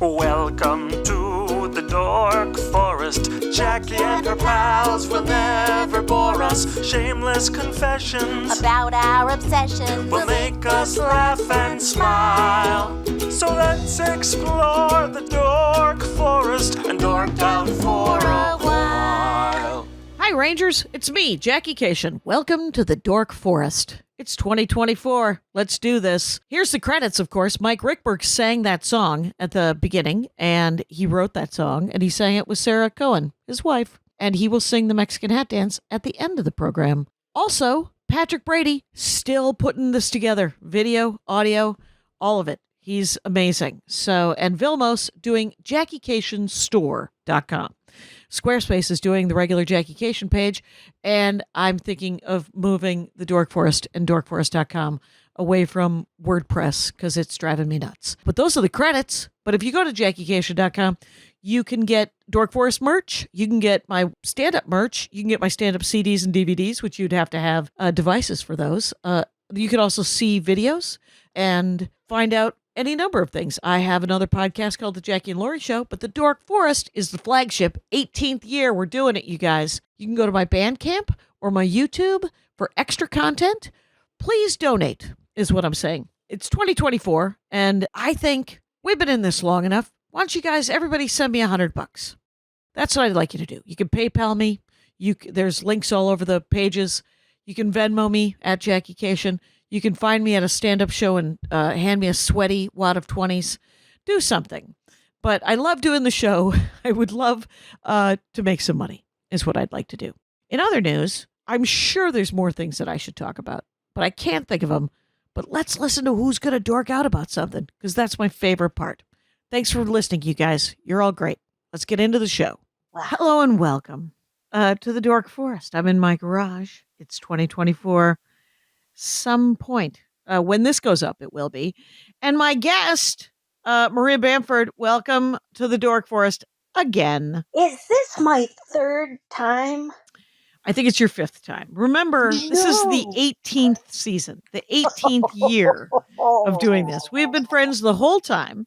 Welcome to the Dork Forest. Jackie and her pals will never bore us. Shameless confessions about our obsession will make us laugh and smile. So let's explore the Dork Forest and dork out for a while. Hi, Rangers. It's me, Jackie Cation. Welcome to the Dork Forest. It's 2024. Let's do this. Here's the credits, of course. Mike Ruekberg sang that song at the beginning, and he wrote that song, and he sang it with Sarah Cohen, his wife, and he will sing the Mexican hat dance at the end of the program. Also, Patrick Brady, still putting this together. Video, audio, all of it. He's amazing. So, and Vilmos doing JackieCationStore.com. Squarespace is doing the regular Jackie Cation page, and I'm thinking of moving the Dork Forest and dorkforest.com away from WordPress because it's driving me nuts. But those are the credits. But if you go to JackieCation.com, you can get Dork Forest merch. You can get my stand-up merch. You can get my stand-up CDs and DVDs, which you'd have to have devices for those. You can also see videos and find out any number of things. I have another podcast called The Jackie and Laurie Show, but the Dork Forest is the flagship. 18th year, we're doing it, you guys. You can go to my Bandcamp or my YouTube for extra content. Please donate, is what I'm saying. It's 2024, and I think we've been in this long enough. Why don't you guys, everybody send me $100? That's what I'd like you to do. You can PayPal me. There's links all over the pages. You can Venmo me at Jackie Cation. You can find me at a stand-up show and hand me a sweaty wad of 20s. Do something. But I love doing the show. I would love to make some money, is what I'd like to do. In other news, I'm sure there's more things that I should talk about, but I can't think of them. But let's listen to who's going to dork out about something, because that's my favorite part. Thanks for listening, you guys. You're all great. Let's get into the show. Wow. Hello and welcome to the Dork Forest. I'm in my garage. It's 2024. Some point when this goes up, it will be. And my guest, Maria Bamford, welcome to the Dork Forest again. Is this my third time? I think it's your fifth time. Remember, This is the 18th season, the 18th year of doing this. We've been friends the whole time.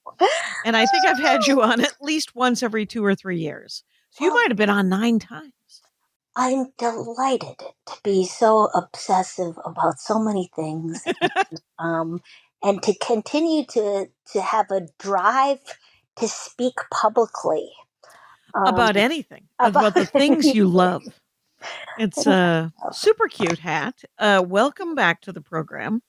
And I think I've had you on at least once every 2 or 3 years. So you might have been on 9 times. I'm delighted to be so obsessive about so many things, and to continue to have a drive to speak publicly about anything, about the things you love. It's a super cute hat. Welcome back to the program.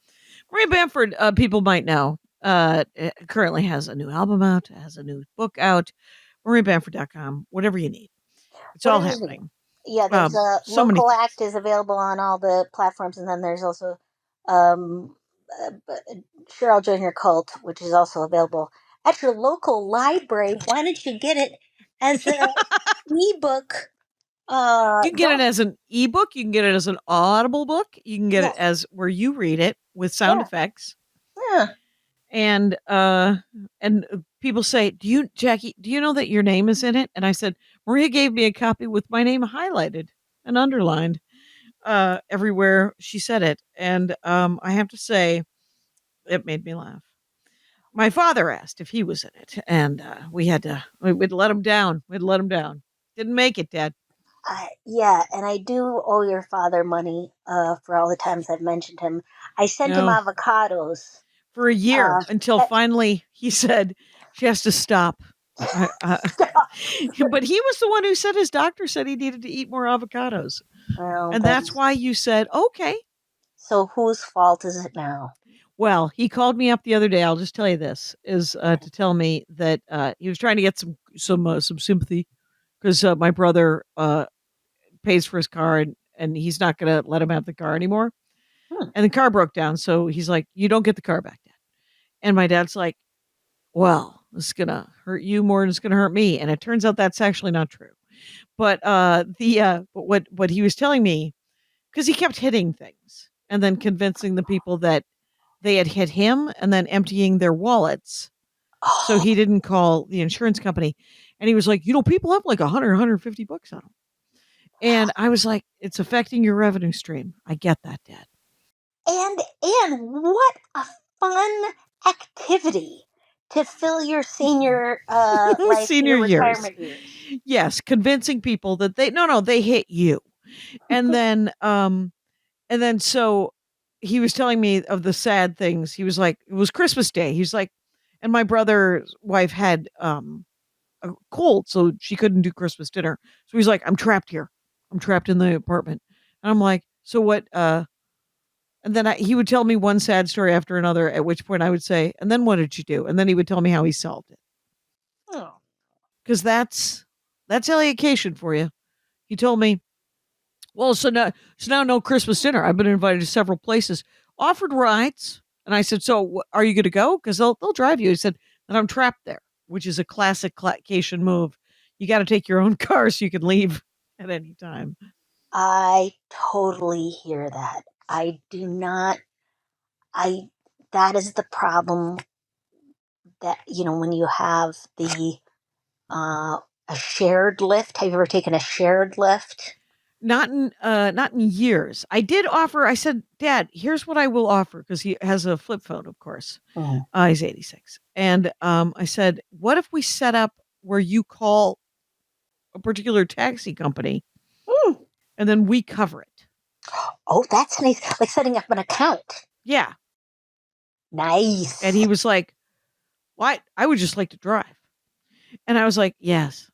Maria Bamford, people might know, currently has a new album out, has a new book out. MariaBamford.com, whatever you need. It's all happening. Yeah, there's a local act is available on all the platforms, and then there's also Cheryl Join Your Cult, which is also available at your local library. Why don't you get it as an ebook? You can get it as an ebook. You can get it as an Audible book. You can get it as where you read it with sound effects. Yeah. And people say, Jackie, do you know that your name is in it? And I said, Maria gave me a copy with my name highlighted and underlined everywhere she said it. And I have to say, it made me laugh. My father asked if he was in it, and we'd let him down. Didn't make it, Dad. Yeah, and I do owe your father money for all the times I've mentioned him. I sent him avocados. For a year until finally he said she has to stop. But he was the one who said his doctor said he needed to eat more avocados. Well, and that's why you said, okay. So whose fault is it now? Well, he called me up the other day. I'll just tell you this is to tell me that he was trying to get some sympathy because my brother pays for his car and he's not going to let him have the car anymore. And the car broke down. So he's like, you don't get the car back, Dad. And my dad's like, well, it's going to hurt you more than it's going to hurt me. And it turns out that's actually not true. But what he was telling me, because he kept hitting things and then convincing the people that they had hit him and then emptying their wallets. So he didn't call the insurance company. And he was like, people have like $100, $150 on them. And I was like, it's affecting your revenue stream. I get that, Dad. And what a fun activity To fill your senior life, Senior your years. retirement years. Yes, convincing people that they hit you. And then so he was telling me of the sad things. He was like, it was Christmas Day. He's like, and my brother's wife had a cold, so she couldn't do Christmas dinner. So he's like, I'm trapped here. I'm trapped in the apartment. And I'm like, so what? And then he would tell me one sad story after another, at which point I would say, and then what did you do? And then he would tell me how he solved it. Oh. Because that's allocation for you. He told me, well, so now no Christmas dinner. I've been invited to several places, offered rides. And I said, so are you going to go? Because they'll drive you. He said, and I'm trapped there, which is a classic clacation move. You got to take your own car so you can leave at any time. I totally hear that. I do not. That is the problem that, when you have a shared lift. Have you ever taken a shared lift? Not in years. I did offer. I said, Dad, here's what I will offer, because he has a flip phone, of course. He's 86, and I said, what if we set up where you call a particular taxi company, and then we cover it? Oh, that's nice. Like setting up an account. Yeah. Nice. And he was like, what? I would just like to drive. And I was like, yes.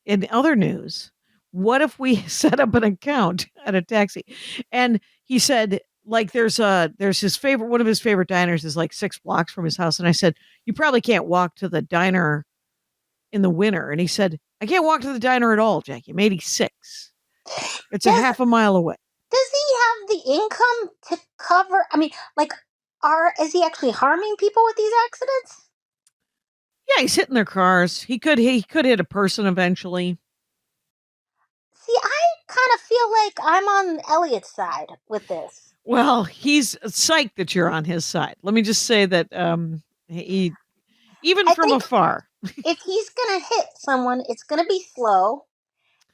In other news, what if we set up an account at a taxi? And he said, like, there's one of his favorite diners is like 6 blocks from his house. And I said, you probably can't walk to the diner in the winter. And he said, I can't walk to the diner at all, Jackie. I'm 86. It's a half a mile away. Does he have the income to cover? I mean, like, is he actually harming people with these accidents? Yeah, he's hitting their cars. He could hit a person eventually. See, I kind of feel like I'm on Elliot's side with this. Well, he's psyched that you're on his side. Let me just say that he, even from afar, if he's going to hit someone, it's going to be slow,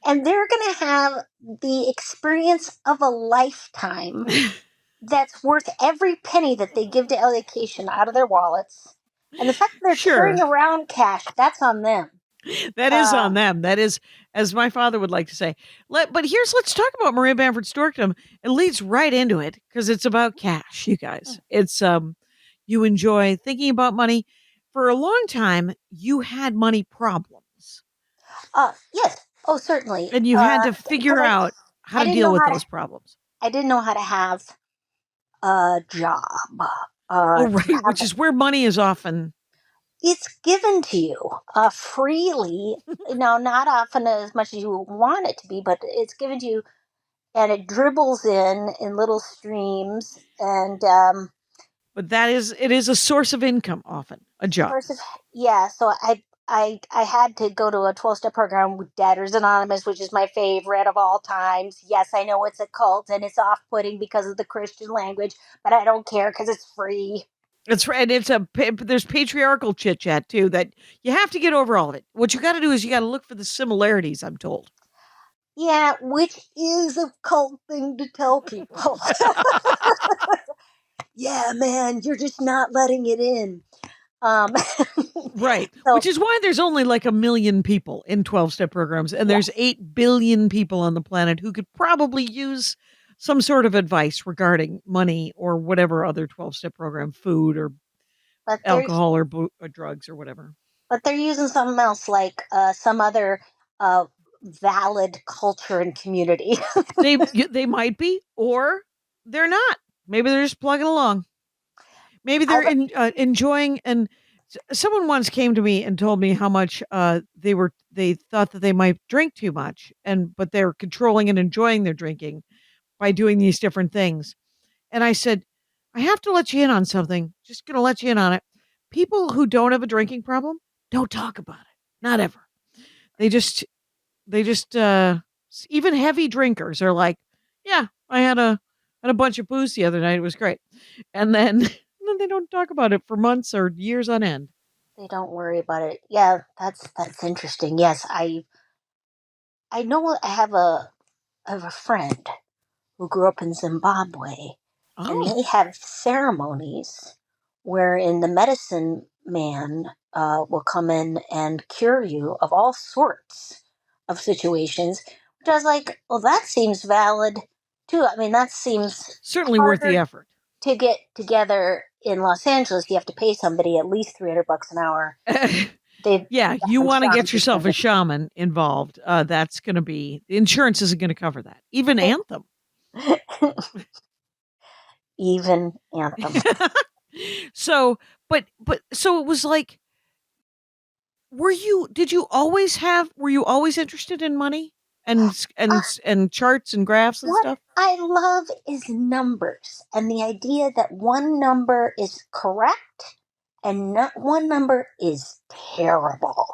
and they're going to have the experience of a lifetime that's worth every penny that they give to allocation out of their wallets. And the fact that they're carrying around cash, that's on them. That is on them. That is, as my father would like to say. Let's talk about Maria Bamford's Dorkdom. It leads right into it because it's about cash, you guys. It's you enjoy thinking about money. For a long time, you had money problems. Yes. Oh, certainly. And you had to figure out how to deal with those problems. I didn't know how to have a job. Right, which is where money is often. It's given to you freely. Not often as much as you want it to be, but it's given to you, and it dribbles in little streams. And but it is a source of income often, a job. So I had to go to a 12-step program with Debtors Anonymous, which is my favorite of all times. Yes, I know it's a cult and it's off-putting because of the Christian language, but I don't care because it's free. That's right. There's patriarchal chit chat too that you have to get over all of it. What you got to do is you got to look for the similarities, I'm told. Yeah, which is a cult thing to tell people. Yeah, man, you're just not letting it in. Right. Which is why there's only like 1 million people in 12-step programs, and there's 8 billion people on the planet who could probably use some sort of advice regarding money or whatever other 12-step program, food or alcohol or drugs or whatever. But they're using something else, like some other valid culture and community. They might be, or they're not. Maybe they're just plugging along. Maybe they're enjoying. And someone once came to me and told me how much they thought that they might drink too much, but they're controlling and enjoying their drinking by doing these different things. And I said, I have to let you in on something. Just going to let you in on it. People who don't have a drinking problem don't talk about it. Not ever. They just even heavy drinkers are like, yeah, I had a bunch of booze the other night. It was great. And then they don't talk about it for months or years on end. They don't worry about it. Yeah, that's interesting. Yes, I know I have a friend who grew up in Zimbabwe, and they have ceremonies where in the medicine man will come in and cure you of all sorts of situations. Which I was like, well, that seems valid too. I mean, that seems Certainly worth the harder effort. to get together in Los Angeles. You have to pay somebody at least $300 an hour. They've Yeah, got you some want to get shamans yourself a expensive. shaman involved. That's going to be, insurance isn't going to cover that. Even Anthem. Even Anthem. So, so it was like, were you always interested in money and charts and graphs and What stuff? I love is numbers and the idea that one number is correct and not one number is terrible.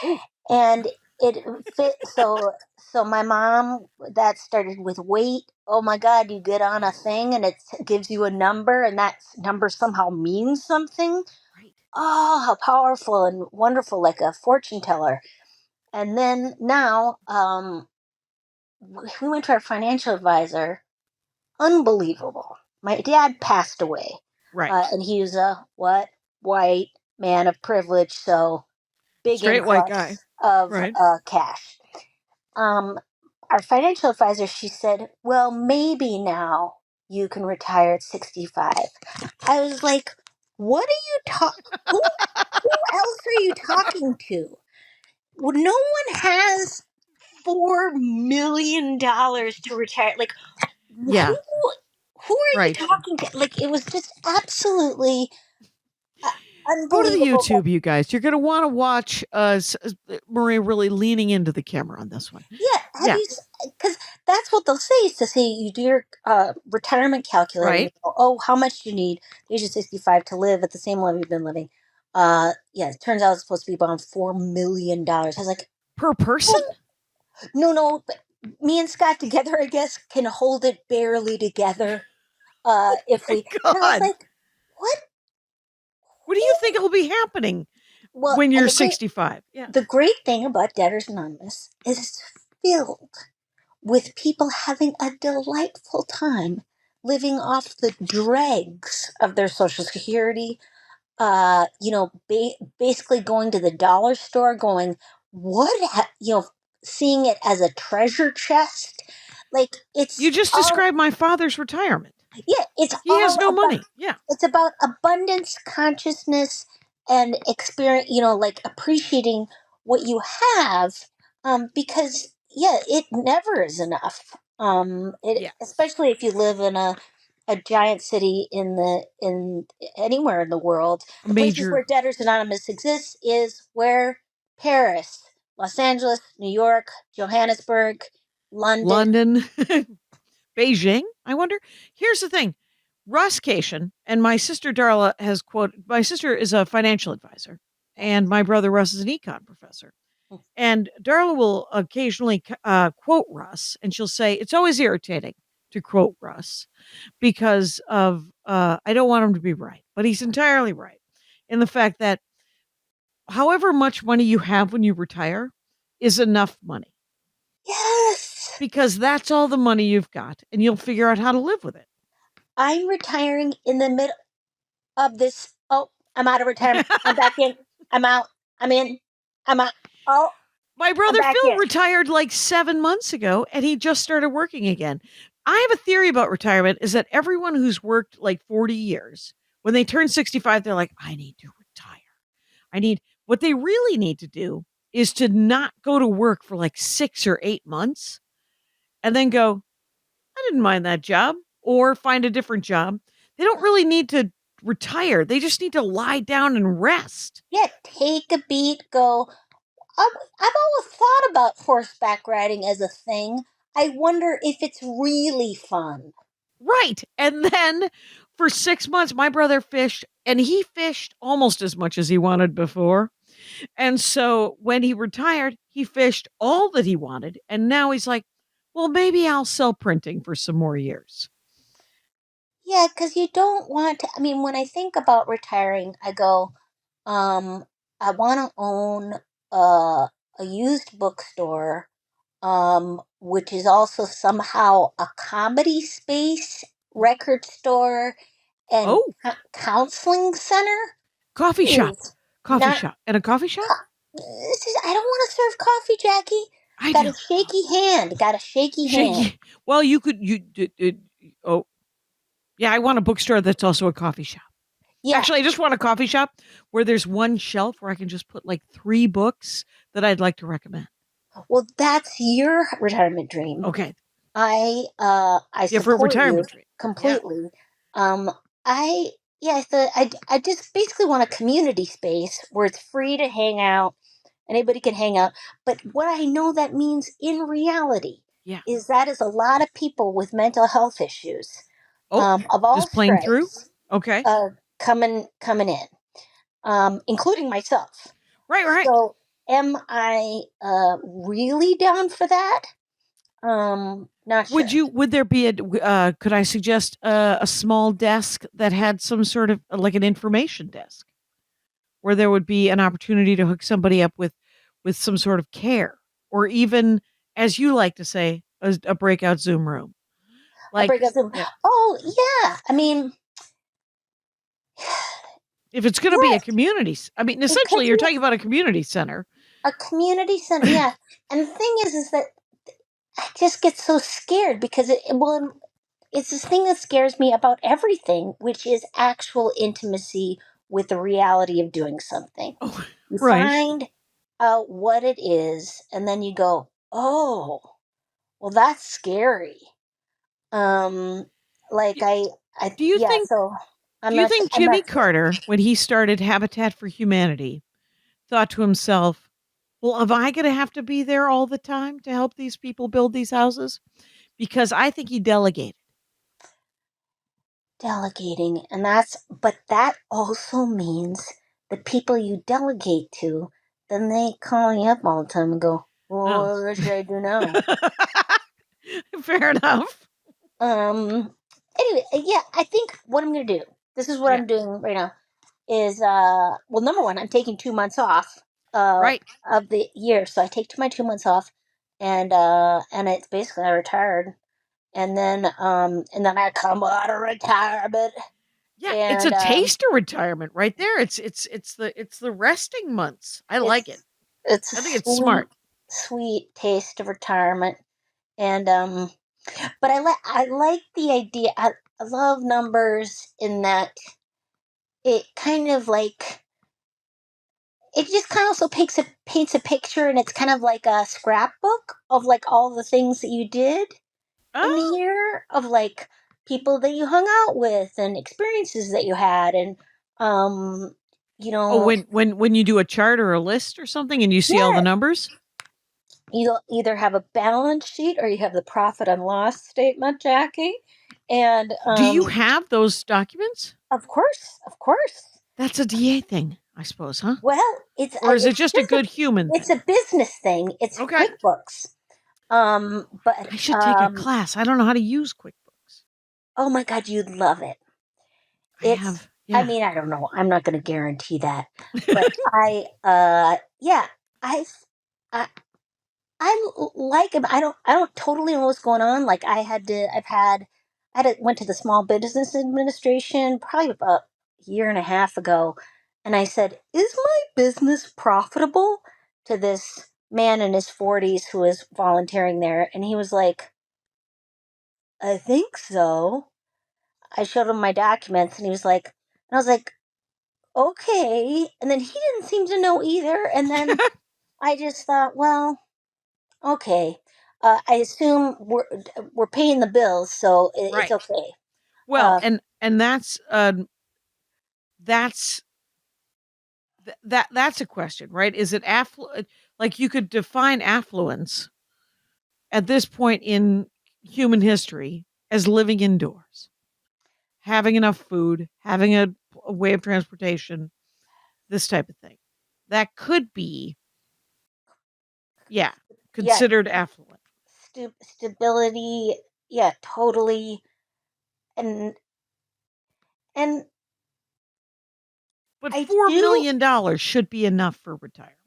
Oh, And it fit so my mom, that started with weight. Oh my god, you get on a thing and it gives you a number and that number somehow means something. right. Oh, how powerful and wonderful, like a fortune teller. And then now we went to our financial advisor. Unbelievable. My dad passed away, Right. and he was a what? White man of privilege, so big Straight white guy. influx of Right. cash. Um, our financial advisor, she said, "Well, maybe now you can retire at 65." I was like, "What are you talking? Who else are you talking to? Well, no one has $4 million to retire. Like, Yeah. who are you Right. talking to?" Like, it was just absolutely uh, Go to the unbelievable. YouTube, you guys. You're going to want to watch Maria really leaning into the camera on this one. Yeah, have Yeah. you? Because that's what they'll say is to say you do your retirement calculator. And you Right. go, oh, how much do you need age of 65 to live at the same level you've been living? Yeah, it turns out it's supposed to be about $4 million. I was like, Per person? oh, no, but me and Scott together, I guess, can hold it barely together. If My we, and I was God. like, what? What do you think will be happening Well, when and you're 65? Yeah. the great thing about Debtors Anonymous is it's filled with people having a delightful time living off the dregs of their social security. Basically going to the dollar store, going, seeing it as a treasure chest. Like You it's just all, described my father's retirement. yeah, it's He has all no about. money. Yeah. It's about abundance consciousness and experience, like appreciating what you have, because yeah, it never is enough. Yes. Especially if you live in a giant city in anywhere in the world. A The places major where Debtors Anonymous exists is where Paris, Los Angeles, New York, Johannesburg, London. London, Beijing, I wonder. Here's the thing. Russ Cation and my sister Darla has quoted, my sister is a financial advisor and my brother Russ is an econ professor. And Darla will occasionally quote Russ and she'll say, it's always irritating to quote Russ because of, I don't want him to be right, but he's entirely right in the fact that however much money you have when you retire is enough money Yes. because that's all the money you've got and you'll figure out how to live with it. I'm retiring in the middle of this. Oh, I'm out of retirement. I'm back in. I'm out. I'm in. I'm out. Oh, My I'm brother back Phil in. retired like 7 months ago and he just started working again. I have a theory about retirement is that everyone who's worked like 40 years, when they turn 65, they're like, I need to retire. What they really need to do is to not go to work for like 6 or 8 months and then go, I didn't mind that job or find a different job. They don't really need to retire. They just need to lie down and rest. Yeah, take a beat. Go. I've always thought about horseback riding as a thing. I wonder if it's really fun. Right. And then for 6 months, my brother fished and he fished almost as much as he wanted before. And so when he retired, he fished all that he wanted. And now he's like, well, maybe I'll sell printing for some more years. Yeah, because you don't want to. I mean, when I think about retiring, I go, um, I want to own a used bookstore, which is also somehow a comedy space, record store, and Oh, counseling center. coffee shop. Please. Coffee shop. At a coffee shop? I don't want to serve coffee, Jackie. I got do. a shaky hand. Got a shaky hand. Well, you could. Oh, yeah. I want a bookstore that's also a coffee shop. Yeah. Actually, I just want a coffee shop where there's one shelf where I can just put like 3 books that I'd like to recommend. Well, that's your retirement dream. Okay. I Different support retirement you dream. completely. I I just basically want a community space where it's free to hang out. Anybody can hang out. But what I know that means in reality is that is a lot of people with mental health issues, of all just playing through. stripes, Okay. coming in, including myself. Right. So, am I really down for that? Not sure. Would there be could I suggest a small desk that had some sort of like an information desk where there would be an opportunity to hook somebody up with some sort of care, or even, as you like to say, a breakout Zoom room? A breakout Zoom. Yeah. Oh, yeah. I mean, If it's going to be a community, I mean, essentially, you're talking about a community center. A community center, yeah. And the thing is that I just get so scared because it's this thing that scares me about everything, which is actual intimacy with the reality of doing something. Oh, You right. find out what it is, and then you go, "Oh, well, that's scary." Like I Do you yeah. think? So Do you think Jimmy Carter, when he started Habitat for Humanity, thought to himself, "Well, am I going to have to be there all the time to help these people build these houses?" Because I think he delegated. Delegating, but that also means the people you delegate to, then they call you up all the time and go, "Well, what should I do now?" Fair enough. Anyway, yeah, I think what I'm gonna do. This is what I'm doing right now. Is well, number one, I'm taking 2 months off. Right. Of the year, so I take my 2 months off, and it's basically I retired, and then I come out of retirement. Yeah, And, it's a taste of retirement right there. It's the resting months. I like it. I think it's smart. Sweet taste of retirement, and but I like the idea. I love numbers in that it kind of like it just kind of also paints a picture, and it's kind of like a scrapbook of like all the things that you did in the year, of like people that you hung out with and experiences that you had, and when you do a chart or a list or something and you see all the numbers, you either have a balance sheet or you have the profit and loss statement, Jackie. And do you have those documents? Of course. That's a DA thing, I suppose, huh? Well, or is it just a good human thing? It's a business thing. It's QuickBooks. But I should take a class. I don't know how to use QuickBooks. Oh my God, you'd love it. I mean, I don't know. I'm not going to guarantee that, but I like him. I don't totally know what's going on. Like went to the Small Business Administration probably about a year and a half ago, and I said, "Is my business profitable?" to this man in his 40s who was volunteering there, and he was like, "I think so." I showed him my documents, and he was like, and I was like, "Okay," and then he didn't seem to know either, and then I just thought, well, okay. I assume we're paying the bills, so it's okay. Well, and that's a question, right? Is it like you could define affluence at this point in human history as living indoors, having enough food, having a way of transportation, this type of thing. That could be, considered affluent. Stability, totally. And but $4 million should be enough for retirement.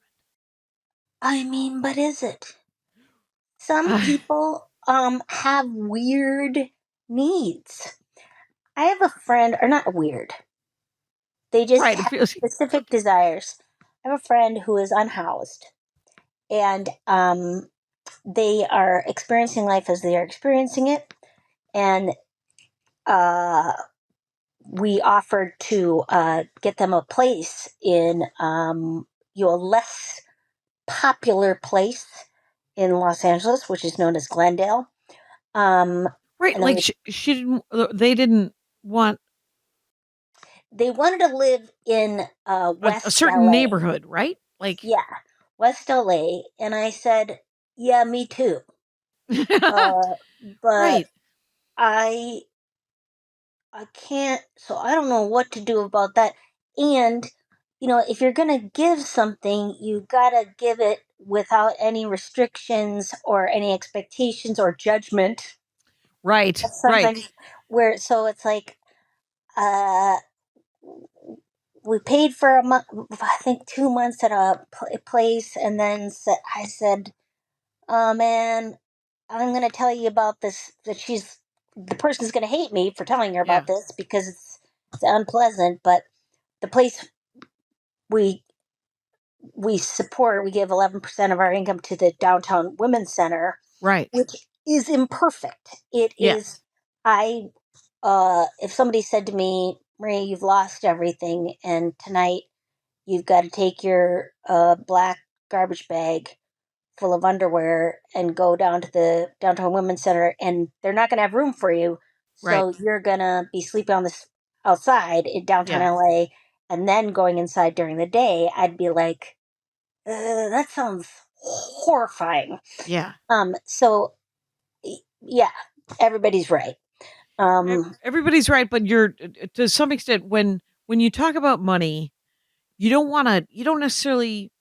I mean, but is it? Some people have weird needs. I have a friend, or not weird. They just have specific desires. I have a friend who is unhoused, and they are experiencing life as they are experiencing it, and we offered to get them a place in a less popular place in Los Angeles, which is known as Glendale. Right, And then like she didn't. They didn't want they wanted to live in a West certain LA. neighborhood, right? Like, Yeah, West LA. And I said, yeah, me too. But right. I can't, so I don't know what to do about that. And, if you're going to give something, you got to give it without any restrictions or any expectations or judgment. Right, right, Sometimes so it's like, uh, we paid for a month, I think 2 months at a place. And then I said, oh man, I'm going to tell you about this, the person's going to hate me for telling her yeah, about this because it's unpleasant, but the place we we give 11% of our income to the downtown women's center, right, which is imperfect. It is. yes, I If somebody said to me, Maria, you've lost everything, and tonight you've got to take your black garbage bag full of underwear and go down to the downtown women's center, and they're not going to have room for you, right, so you're going to be sleeping on this outside in downtown yeah, LA and then going inside during the day. I'd be like, that sounds horrifying. yeah. So yeah, everybody's right. Everybody's right, but you're to some extent when you talk about money, you don't necessarily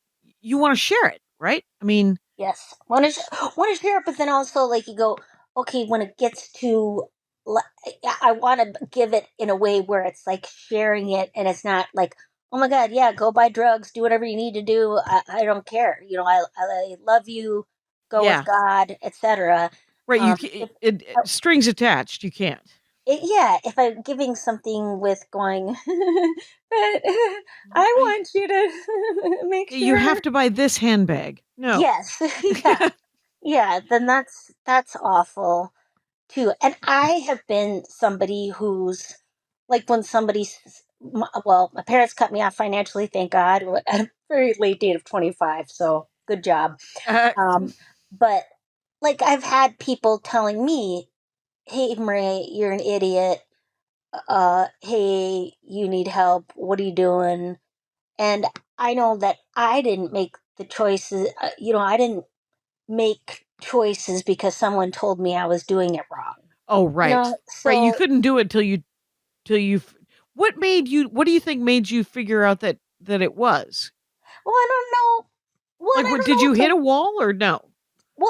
you want to share it, right? I mean, Yes, want to share it, but then also like you go, okay, when it gets to, I want to give it in a way where it's like sharing it, and it's not like, oh my god, yeah, go buy drugs, do whatever you need to do. I don't care. I love you. Go with yeah, God, etc. right. If Strings attached. You can't. Yeah, if I'm giving something with going, but I I, want you to make you sure. have to buy this handbag. No. Yes, yeah, yeah. Then that's awful too. And I have been somebody who's like when well, my parents cut me off financially, thank God, at a very late date of 25. So good job. uh, But like I've had people telling me, "Hey, Maria, you're an idiot. Hey, you need help. What are you doing?" And I know that I didn't make the choices. I didn't make choices because someone told me I was doing it wrong. oh, right, right. You So, couldn't do it till you. What made you? What do you think made you figure out that it was? well, I don't know. Well, Like, I what don't did know you if hit a wall or no?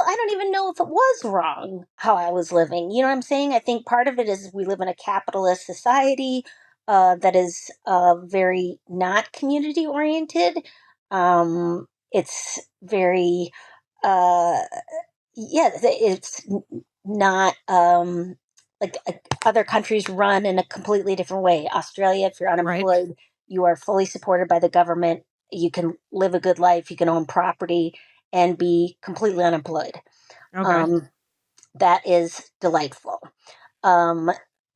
I don't even know if it was wrong how I was living. You know what I'm saying? I think part of it is we live in a capitalist society that is very not community oriented. It's very, uh, yeah, it's not like other countries run in a completely different way. Australia, if you're Right. unemployed, you are fully supported by the government. You can live a good life, you can own property and be completely unemployed. Okay. Um, that is delightful. Um,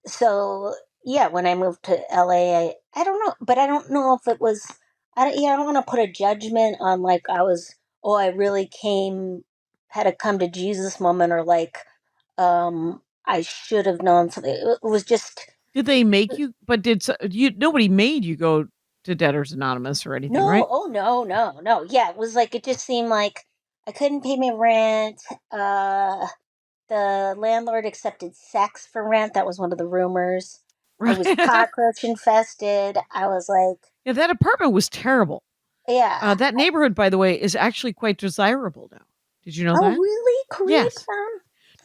so yeah, when I moved to LA, I don't know, but I don't know if it was. I don't want to put a judgment on like I was. Oh, I really had a come to Jesus moment, or like I should have known something. It was just Did they make you? But you? Nobody made you go to Debtors Anonymous or anything, no. right? Oh no, no, no. Yeah, it was like it just seemed like I couldn't pay my rent. The landlord accepted sex for rent. That was one of the rumors. I was Right. cockroach infested. I was like, Yeah, that apartment was terrible. yeah. That neighborhood, by the way, is actually quite desirable now. Did you know Oh, that? really? Yes. Koreatown?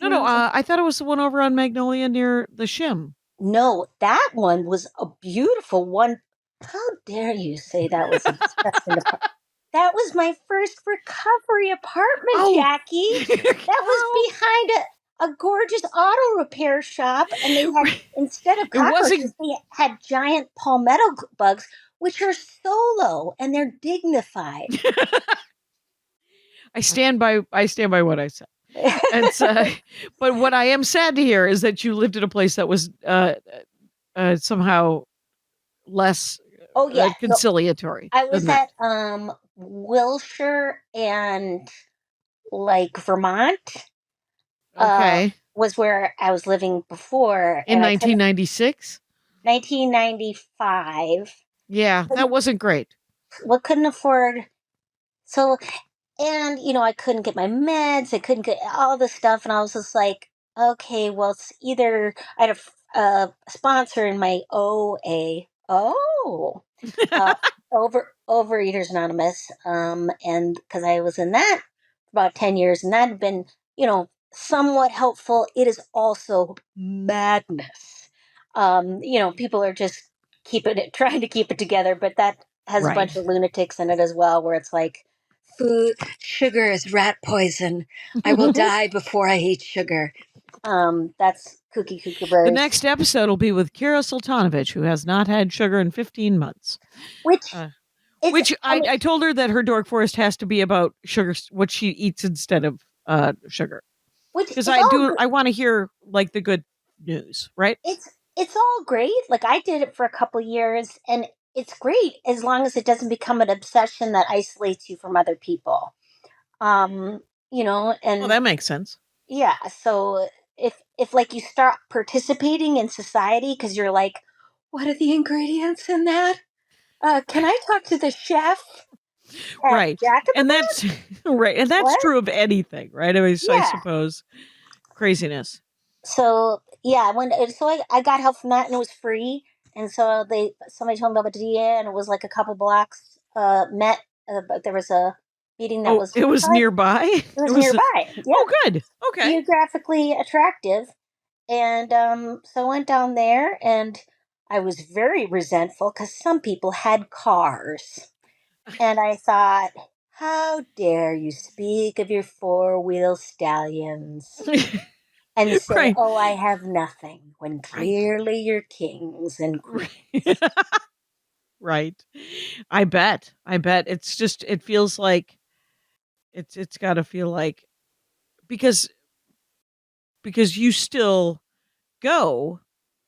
No. Sounds. I thought it was the one over on Magnolia near the Shim. No, that one was a beautiful one. How dare you say that was a disgusting apartment? That was my first recovery apartment, Oh, Jackie. That was oh, behind it. a gorgeous auto repair shop, and they had, instead of It wasn't- cockroaches, they had giant palmetto bugs, which are solo and they're dignified. I stand by what I said. And so, but what I am sad to hear is that you lived in a place that was somehow less Oh yeah, so conciliatory I than was that. at Wilshire and like Vermont. Okay. Was where I was living before, In and I couldn't. 1996? 1995. Yeah, that wasn't great. What couldn't afford. So, and I couldn't get my meds. I couldn't get all this stuff, and I was just like, okay, well, it's either I had a sponsor in my OA. Uh, Overeaters Anonymous, and because I was in that for about 10 years, and that had been, somewhat helpful. It is also madness. People are just trying to keep it together, but that has a bunch Right. of lunatics in it as well, where it's like, sugar is rat poison. I will die before I eat sugar. That's Cookie The Kookaburras. next episode will be with Kira Sultanovich, who has not had sugar in 15 months. Which I told her that her Dork Forest has to be about sugar, what she eats instead of sugar. Because I want to hear like the good news, right? It's all great. Like, I did it for a couple years, and it's great as long as it doesn't become an obsession that isolates you from other people. And that makes sense. Yeah, so if like you start participating in society because you're like, what are the ingredients in that? Can I talk to the chef at Right. Jack in And the that's right. And that's What? true of anything, right? I mean, I Yeah. suppose craziness. So yeah, I got help from that, and it was free. And so somebody told me about the DA, and it was like a couple blocks met. But there was a meeting that was. It was nearby. It was nearby. Yeah. Oh, good. Okay. Geographically attractive, and so I went down there, and I was very resentful because some people had cars, and I thought, how dare you speak of your 4-wheel stallions and say, Right. oh, I have nothing, when clearly you're kings and queens. Right. I bet. It's just, it feels like it's got to feel like, because you still go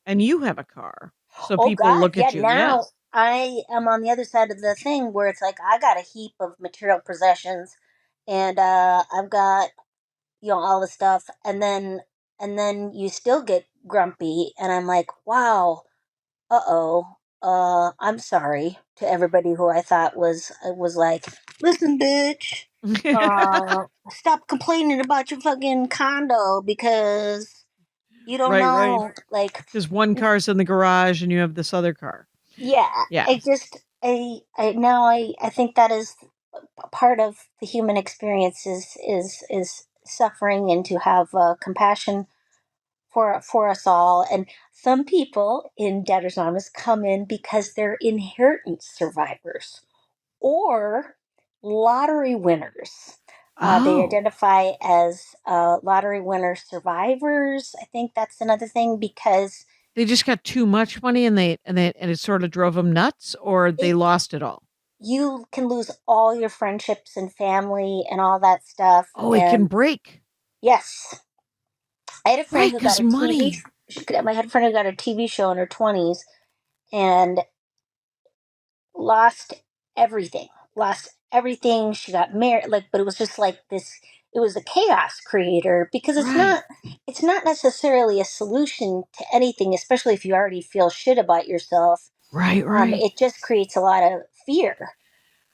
and you have a car. So Oh people God, look yeah. at you. Now I am on the other side of the thing where it's like I got a heap of material possessions, and I've got all the stuff, and then you still get grumpy, and I'm like, wow, I'm sorry to everybody who I thought was like, listen, bitch, stop complaining about your fucking condo because you don't know, like, because one car's in the garage and you have this other car. yeah. I think that is part of the human experience is suffering, and to have compassion for us all. And some people in Debtors Anonymous come in because they're inheritance survivors or lottery winners. They identify as lottery winner survivors. I think that's another thing, because they just got too much money and it sort of drove them nuts, or they lost it all. You can lose all your friendships and family and all that stuff. Oh, it can break. Yes. I had a friend who got a money. I had a friend who got a TV show in her 20s and lost everything. Lost everything. She got married, but it was just like this. It was a chaos creator, because it's not necessarily a solution to anything, especially if you already feel shit about yourself. Right. It just creates a lot of fear,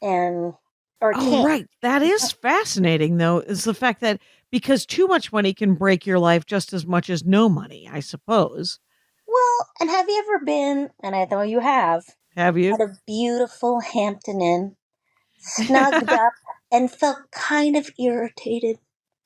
right. That is fascinating, though, is the fact that because too much money can break your life just as much as no money, I suppose. Well, and have you ever been, and I know you have you? at a beautiful Hampton Inn, snugged up, and felt kind of irritated,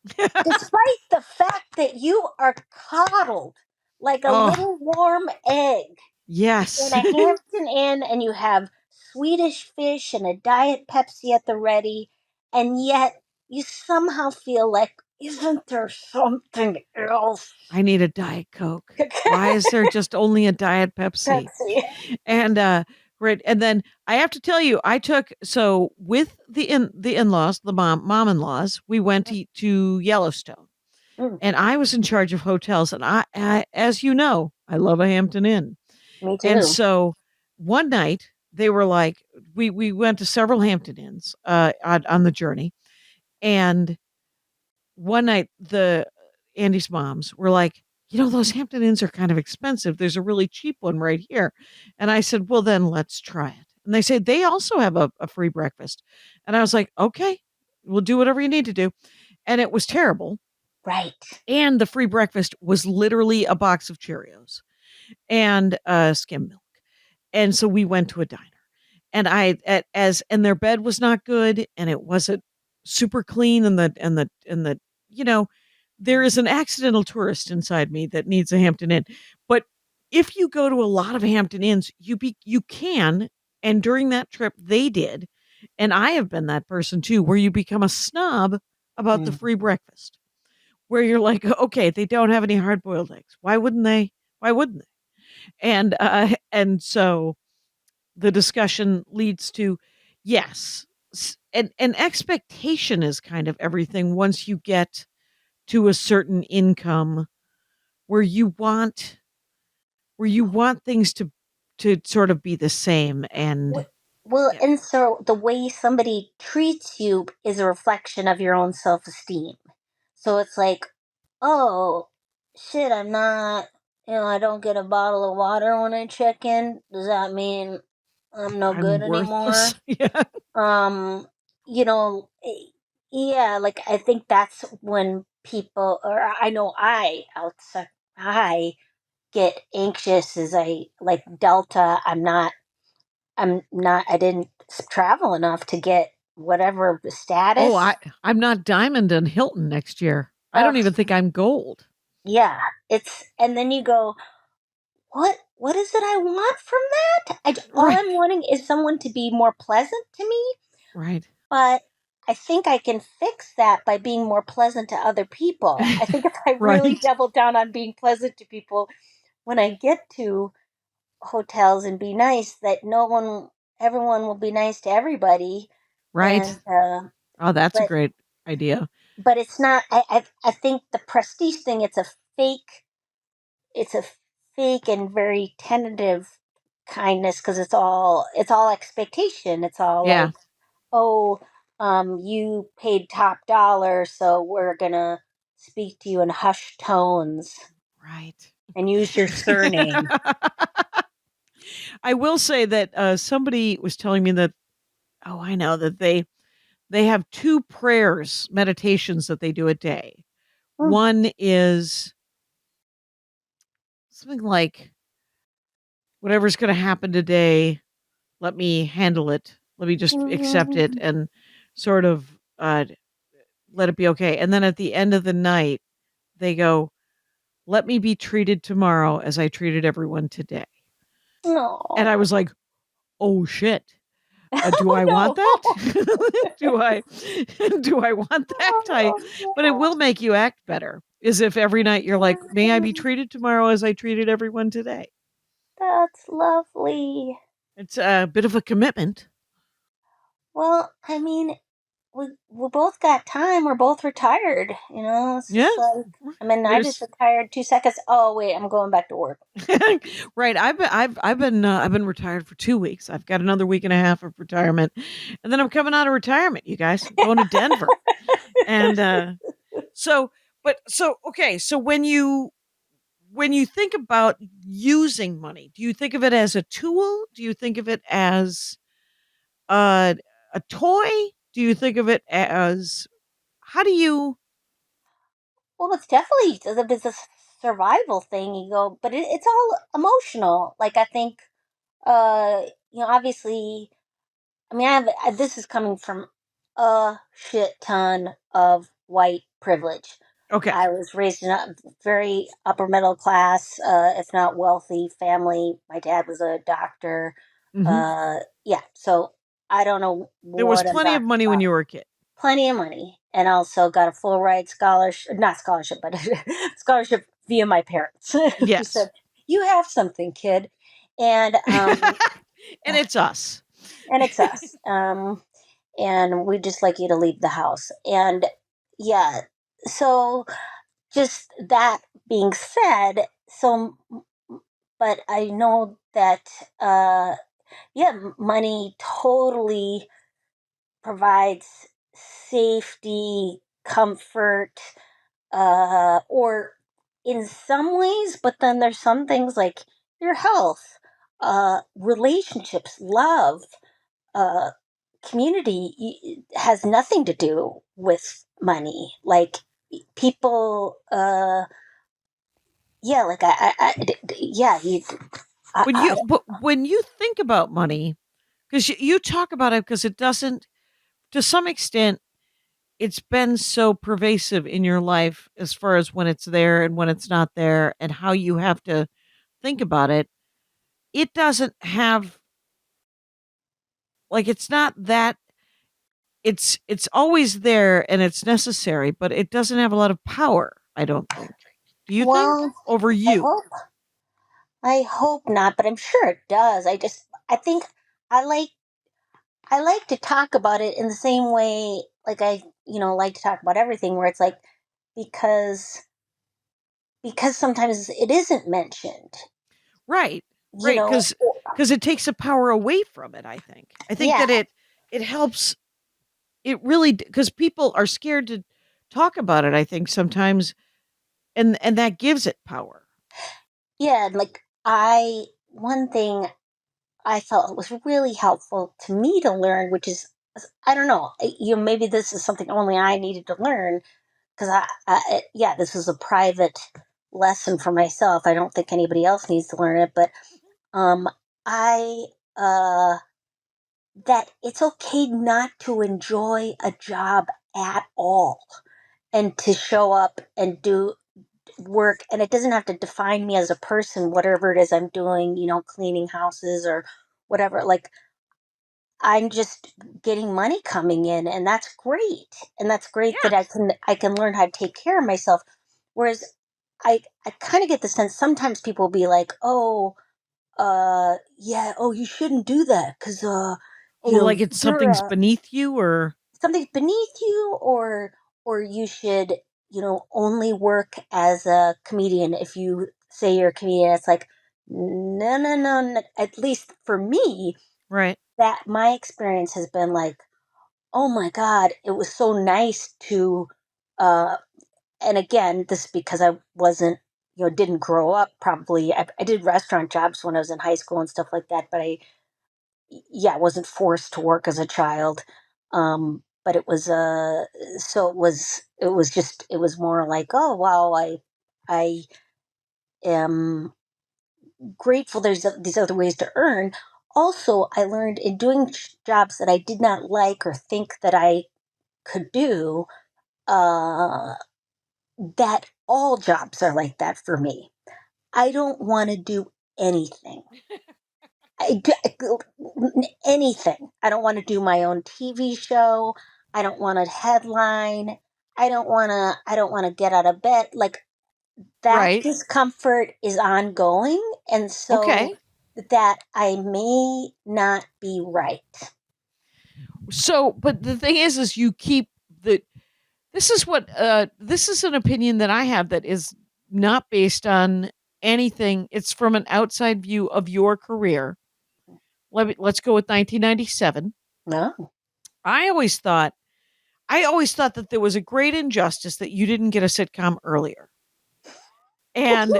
despite the fact that you are coddled like a little warm egg Yes. in a Hampton Inn, and you have Swedish fish and a Diet Pepsi at the ready, and yet you somehow feel like, isn't there something else? I need a Diet Coke. Why is there just only a Diet Pepsi? Pepsi. And right, and then I have to tell you, I took so with the in-laws, the mom-in-laws, we went to Yellowstone, Mm, and I was in charge of hotels, and I as you know, I love a Hampton Inn, me and too. so one night they were like, we went to several Hampton Inns on the journey, and one night the Andy's moms were like, those Hampton Inns are kind of expensive. There's a really cheap one right here. And I said, well, then let's try it. And they said they also have a free breakfast. And I was like, okay, we'll do whatever you need to do. And it was terrible. Right. And the free breakfast was literally a box of Cheerios and skim milk. And so we went to a diner. And and their bed was not good and it wasn't super clean and the you know there is an accidental tourist inside me that needs a Hampton Inn. But if you go to a lot of Hampton Inns, you can, and during that trip they did, and I have been that person too, where you become a snob about the Mm. free breakfast, where you're like, okay, they don't have any hard boiled eggs. Why wouldn't they? Why wouldn't they? And so the discussion leads to yes, and expectation is kind of everything once you get to a certain income where you want things to sort of be the same. And Well, yeah, and so the way somebody treats you is a reflection of your own self esteem. So it's like, oh, shit, I'm not, I don't get a bottle of water when I check in. Does that mean I'm no I'm good worthless. anymore? Yeah, Um, yeah, like I think that's when people, or I know I get anxious as I like Delta. I didn't travel enough to get whatever the oh, status. I'm not Diamond and Hilton next year. I Uh, don't even think I'm gold. yeah, and then you go, what is it I want from that? All Right, I'm wanting is someone to be more pleasant to me, right. but I think I can fix that by being more pleasant to other people. I think if I really Right, double down on being pleasant to people when I get to hotels and be nice, that everyone will be nice to everybody, and right. Oh, that's a but great idea. it's not. I think the prestige thing. Fake. It's a fake and very tentative kindness because it's all expectation. It's all Yeah, like, oh, you paid top dollar, so we're gonna speak to you in hushed tones right. and use your surname. I will say that somebody was telling me that, oh, I know that they have two prayers, meditations that they do a day. Mm, One is something like, whatever's going to happen today, let me handle it. Let me just accept it mm, and sort of let it be okay. And then at the end of the night, they go, let me be treated tomorrow as I treated everyone today. And I no. was like, oh shit. Do Oh I want no. that? do I do I want that? But it will make you act better. Is if every night you're like, may I be treated tomorrow as I treated everyone today? That's lovely. It's a bit of a commitment. Well, I mean, we both got time. We're both retired. It's Yeah. just like, I mean, I just There's retired 2 seconds. Oh wait, I'm going back to work. right. I've been retired for 2 weeks. I've got another week and a half of retirement, and then I'm coming out of retirement. You guys, I'm going to Denver, and so. But so okay. So when you think about using money, do you think of it as a tool? Do you think of it as a a toy? Do you think of it as how do you? Well, it's definitely it's a survival thing. You go, but it's all emotional. Like I think, obviously, I mean, this is coming from a shit ton of white privilege. Okay. I was raised in a very upper middle class, if not wealthy family. My dad was a doctor. Hmm. Yeah, so I don't know There was what I'm plenty of talking money when about. you were a kid. Plenty of money, and also got a full ride scholarship, not scholarship, but scholarship via my parents, who Yes. said, "You have something, kid," and And it's us. and it's us. And we just like you to leave the house. And yeah, so just that being said, but I know that money totally provides safety, comfort, or in some ways, but then there's some things like your health, relationships, love, uh, community has nothing to do with money. Like people, yeah, like yeah, When you think about money, because you talk about it, because it doesn't, to some extent, it's been so pervasive in your life as far as when it's there and when it's not there and how you have to think about it. It doesn't have, like, it's not that, it's always there and it's necessary, but it doesn't have a lot of power, I don't think. Do you think? well, Over I you? hope, I hope not, but I'm sure it does. I think I like, I like to talk about it in the same way, like like to talk about everything, where it's like because sometimes it isn't mentioned, Right. you Right. know. Because it takes the power away from it, I think Yeah, that it helps. It really, because people are scared to talk about it, I think sometimes, and that gives it power. yeah, like I one thing I felt was really helpful to me to learn, which is, I don't know, maybe this is something only I needed to learn, because yeah, this is a private lesson for myself. I don't think anybody else needs to learn it, but um, I that it's okay not to enjoy a job at all, and to show up and do work, and it doesn't have to define me as a person, whatever it is I'm doing, cleaning houses or whatever. Like, I'm just getting money coming in, and that's great. And that's great that Yeah. I can learn how to take care of myself. Whereas I kind of get the sense sometimes people will be like, "Oh, yeah, oh, you shouldn't do that cuz Oh, like it's you're something's beneath you, or something's beneath you, or you should, only work as a comedian if you say you're a comedian." It's like, no, no, no, no. At least for me, right? that my experience has been like, oh my god, it was so nice to uh and again, this is because I wasn't, didn't grow up. Probably I did restaurant jobs when I was in high school and stuff like that, but I wasn't forced to work as a child. But it was so it was more like, oh wow, I am grateful there's these other ways to earn. Also, I learned in doing jobs that I did not like or think that I could do, uh, that all jobs are like that for me. I don't want to do anything. I do, anything. I don't want to do my own TV show. I don't want a headline. I don't want to get out of bed. Like, that Right. discomfort is ongoing, and so Okay. that I may not be right. So, but the thing is you keep the. This is an opinion that I have that is not based on anything. It's from an outside view of your career. Let's go with 1997. No. I always thought I always thought that there was a great injustice that you didn't get a sitcom earlier. And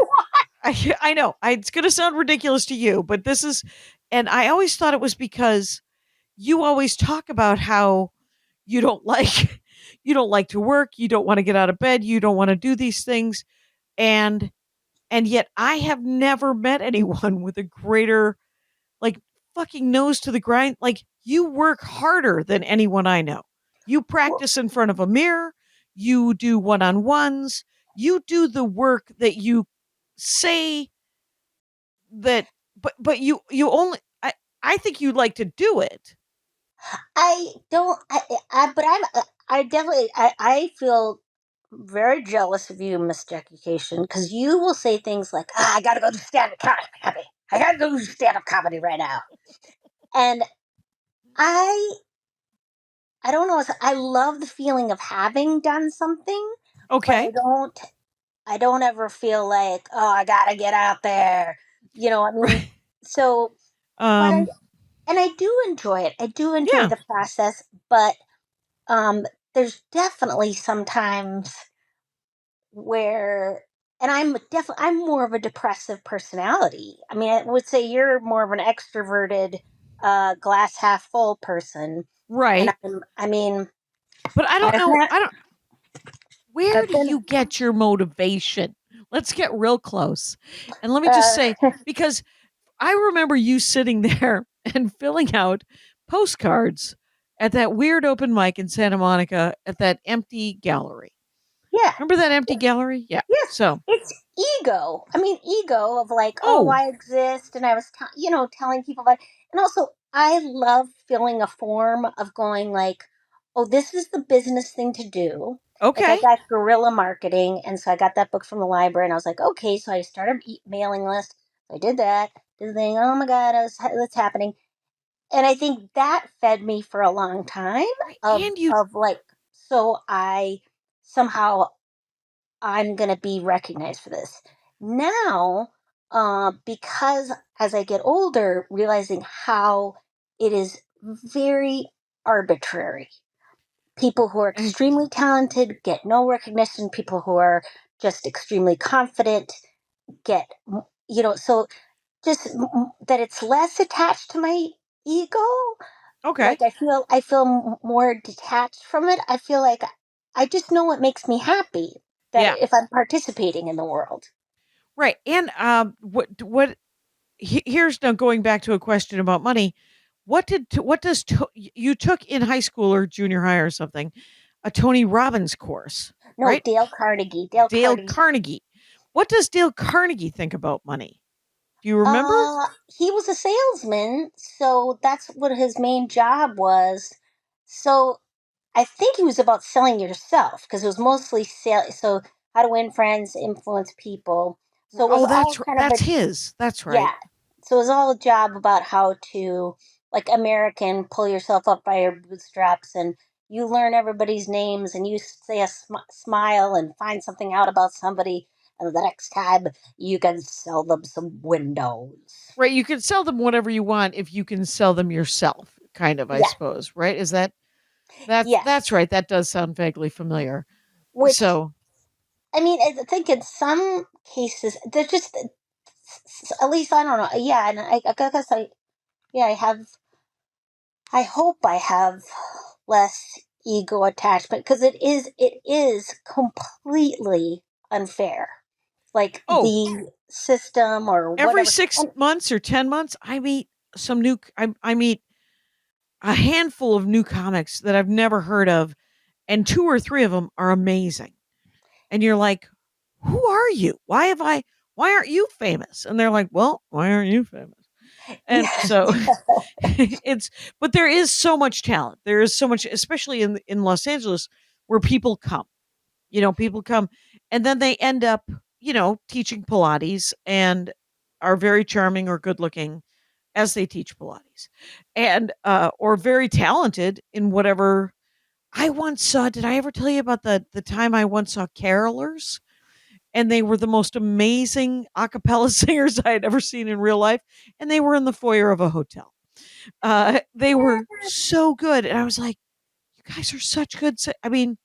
I know it's going to sound ridiculous to you, but and I always thought it was because you always talk about how you don't like, you don't like to work, you don't want to get out of bed, you don't want to do these things. And, and yet I have never met anyone with a greater, like, fucking nose to the grind. Like, you work harder than anyone I know. You Well, practice in front of a mirror, you do one-on-ones, you do the work that you say that, but you only, I think you like to do it. I don't. But I feel very jealous of you, Miss Jackie Cation, because you will say things like, I gotta go do stand-up comedy. I gotta go do stand-up comedy right now. And I I don't know, I love the feeling of having done something, but Okay. I don't ever feel like, oh, I gotta get out there. I mean, so but um I do enjoy it. I do enjoy yeah, the process, but um there's definitely sometimes where and I'm more of a depressive personality. I mean, I would say you're more of an extroverted glass half full person, and right. I mean, But I I don't don't know. have, I don't. Where I've do been you get your motivation? Let's get real close. And let me just uh say, because I remember you sitting there and filling out postcards at that weird open mic in Santa Monica at that empty gallery. yeah. Remember that empty gallery? Yeah. Yes, So, it's ego. I mean, ego of like, oh, oh, I exist, and I was, telling people about. And also, I love filling a form of going like, oh, this is the business thing to do. Like I okay. got guerrilla marketing, and so I got that book from the library, and I was like, okay, so I started mailing list. I did that, did the thing. Oh my god, what's happening? And I think that fed me for a long time Right. of And you, like, so I somehow I'm going to be recognized for this. Now, because as I get older, realizing how it is very arbitrary. People who are eh, extremely talented get no recognition. People who are just extremely confident get, so just that it's less attached to my ego. okay. Like I feel more detached from it. I feel like I just know what makes me happy, that Yeah. if I'm participating in the world. Right. And here's now going back to a question about money. What does you took in high school or junior high or something, a Tony Robbins course, No, right? Dale Carnegie. Dale Dale Carnegie. Carnegie. What does Dale Carnegie think about money? Do you remember? He was a salesman, so that's what his main job was. So I think he was about selling yourself because it was mostly sale. So how to win friends, influence people. So it was Oh, all kind of that's a his. That's right. yeah. So it was all a job about how to, like American, pull yourself up by your bootstraps, and you learn everybody's names, and you say a smile and find something out about somebody, and the next time you can sell them some windows. Right. You can sell them whatever you want if you can sell them yourself, kind of, I Yeah, suppose. Right? Is that's yes. right. That does sound vaguely familiar. Which So, I mean, I think in some cases they're just at least I don't know. Yeah, and I guess I have I hope I have less ego attachment because it is completely unfair. Like oh, the system or every whatever. 6 months or 10 months, I meet some new. I meet a handful of new comics that I've never heard of, and two or three of them are amazing. And you're like, who are you? Why aren't you famous? And they're like, well, why aren't you famous? And Yeah, so it's, but there is so much talent. There is so much, especially in Los Angeles, where people come. People come, and then they end up, teaching Pilates and are very charming or good looking as they teach Pilates, and or very talented in whatever. I once saw. Did I ever tell you about the time I once saw carolers? And they were the most amazing a cappella singers I had ever seen in real life. And they were in the foyer of a hotel. They were so good. And I was like, you guys are such good. I mean,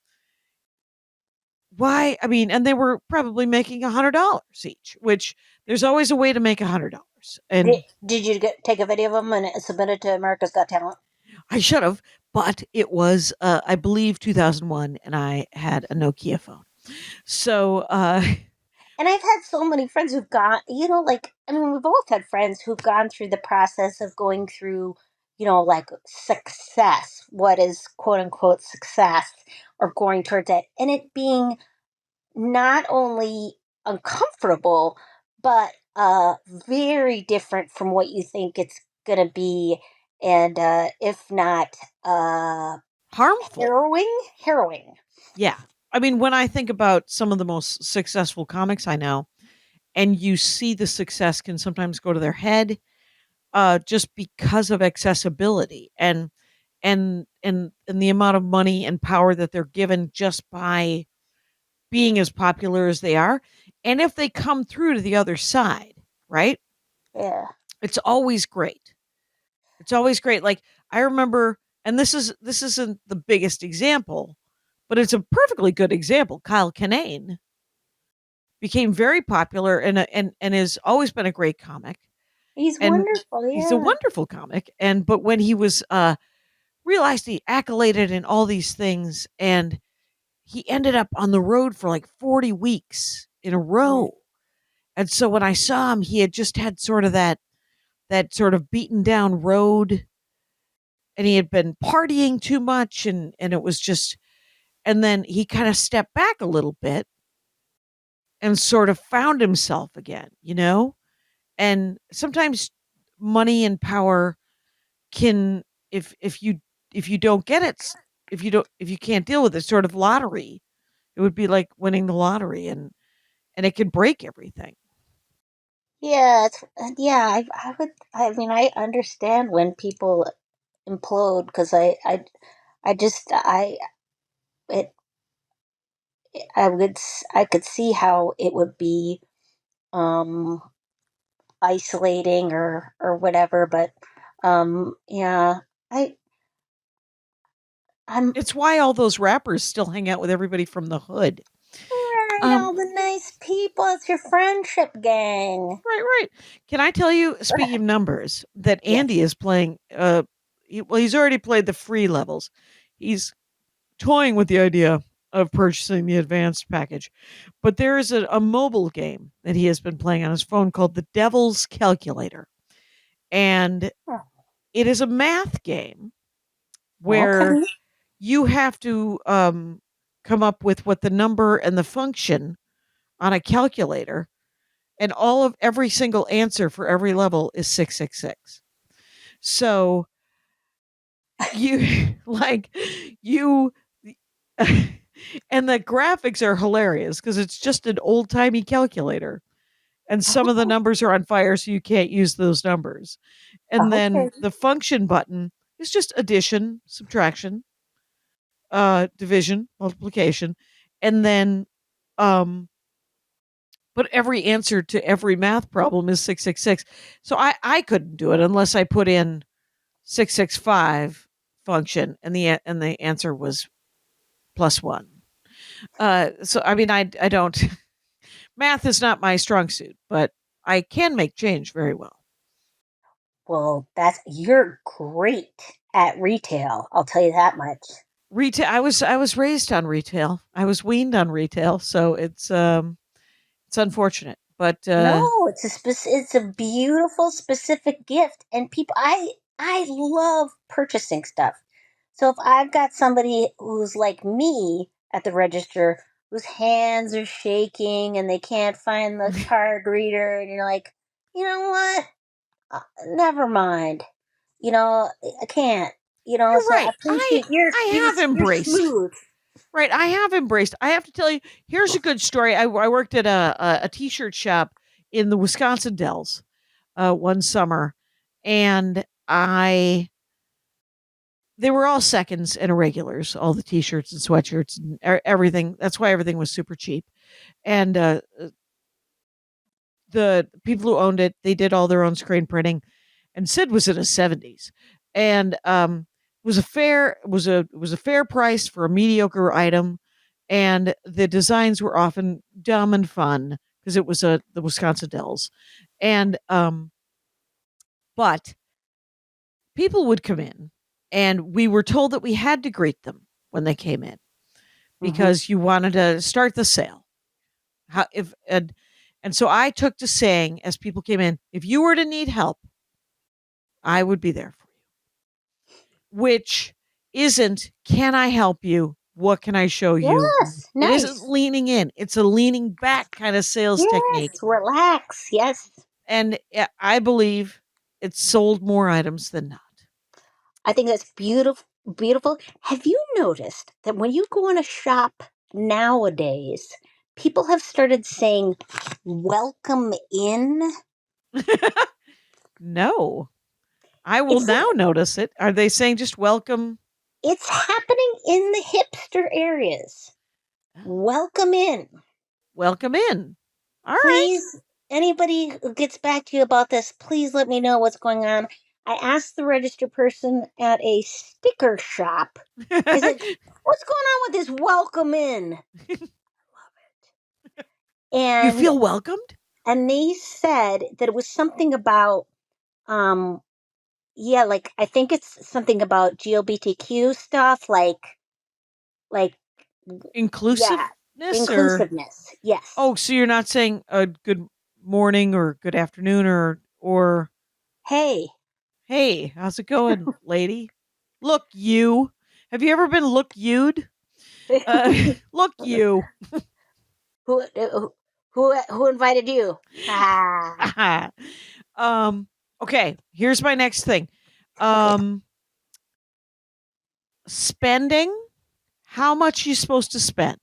why? I mean, and they were probably making $100 each, which there's always a way to make $100. did, And did you take a video of them and submit it to America's Got Talent? I should have, but it was, I believe, 2001, and I had a Nokia phone. So, And I've had so many friends who've gone, like, I mean, we've both had friends who've gone through the process of going through, like success, what is quote unquote success, or going towards it, and it being not only uncomfortable, but very different from what you think it's going to be. And if not, harmful. Harrowing. Yeah. I mean, when I think about some of the most successful comics I know, and you see the success can sometimes go to their head, just because of accessibility and the amount of money and power that they're given just by being as popular as they are. And if they come through to the other side, right? Yeah. It's always great. It's always great. Like I remember, and this isn't the biggest example, but it's a perfectly good example. Kyle Kinane became very popular and has always been a great comic. He's And wonderful. he's a Yeah. wonderful comic. And but when he was realized he accoladed in all these things, and he ended up on the road for like 40 weeks in a Yeah. row. And so when I saw him, he had just had sort of that sort of beaten down road, and he had been partying too much, and it was just, and then he kind of stepped back a little bit and sort of found himself again, you know? And sometimes money and power can, if you don't get it, if you can't deal with it, sort of lottery, it would be like winning the lottery, and it could break everything. Yeah. Yeah. I would. I mean, I understand when people implode because I just it I could see how it would be um isolating or whatever, but yeah, I I'm It's why all those rappers still hang out with everybody from the hood. right, Um, all the nice people. It's your friendship gang. right. Can I tell you, speaking of numbers, that Andy Yes. is playing? He's already played the free levels. He's toying with the idea of purchasing the advanced package, but there is a mobile game that he has been playing on his phone called the Devil's Calculator, and it is a math game where Okay. you have to come up with what the number and the function on a calculator, and all of every single answer for every level is 666. So you like you and the graphics are hilarious because it's just an old-timey calculator, and some of the Oh, numbers are on fire, so you can't use those numbers. And then okay. the function button is just addition, subtraction, division, multiplication, and then um but every answer to every math problem is 666. So I couldn't do it unless I put in 665 function, and the answer was +1. So I mean, I don't math is not my strong suit, but I can make change very well. Well, you're great at retail. I'll tell you that much. Retail. I was raised on retail. I was weaned on retail, so it's unfortunate, but No, it's a beautiful specific gift, and I love purchasing stuff. So if I've got somebody who's like me at the register, whose hands are shaking and they can't find the card reader, and you're like, you know what? Never mind. I can't. you're So I right. I appreciate your I you're have you're embraced. smooth. Right, I have embraced. I have to tell you, here's a good story. I worked at a t-shirt shop in the Wisconsin Dells one summer, and I they were all seconds and irregulars, all the t-shirts and sweatshirts and everything. That's why everything was super cheap. And the people who owned it, they did all their own screen printing. And Sid was in his 70s, and it was a fair price for a mediocre item, and the designs were often dumb and fun because it was the Wisconsin Dells, and but people would come in, and we were told that we had to greet them when they came in Hmm. because you wanted to start the sale. How if and so I took to saying as people came in, if you were to need help, I would be there for you. Which isn't, can I help you? What can I show you? Yes, It isn't nice. leaning in. It's a leaning back kind of sales technique. Yes, relax. Yes, And I believe it's sold more items than not. I think that's beautiful. Beautiful. Have you noticed that when you go in a shop nowadays, people have started saying "welcome in"? No, I will It's now notice it. Are they saying just welcome? it's happening in the hipster areas. Welcome in. Welcome in. All right. Please, anybody who gets back to you about this, please let me know what's going on. I asked the register person at a sticker shop. I said, "What's going on with this welcome in?" You And feel welcomed? and they said that it was something about um yeah, like I think it's something about GLBTQ stuff, like yeah, Inclusiveness or inclusiveness. Yes. oh, so you're not saying a good morning or good afternoon or Hey, hey, how's it going, lady? Look, you. Have you ever been look you'd? Look you. who who invited you? Ah, um. Okay. Here's my next thing. okay. Um. Spending. How much you supposed to spend?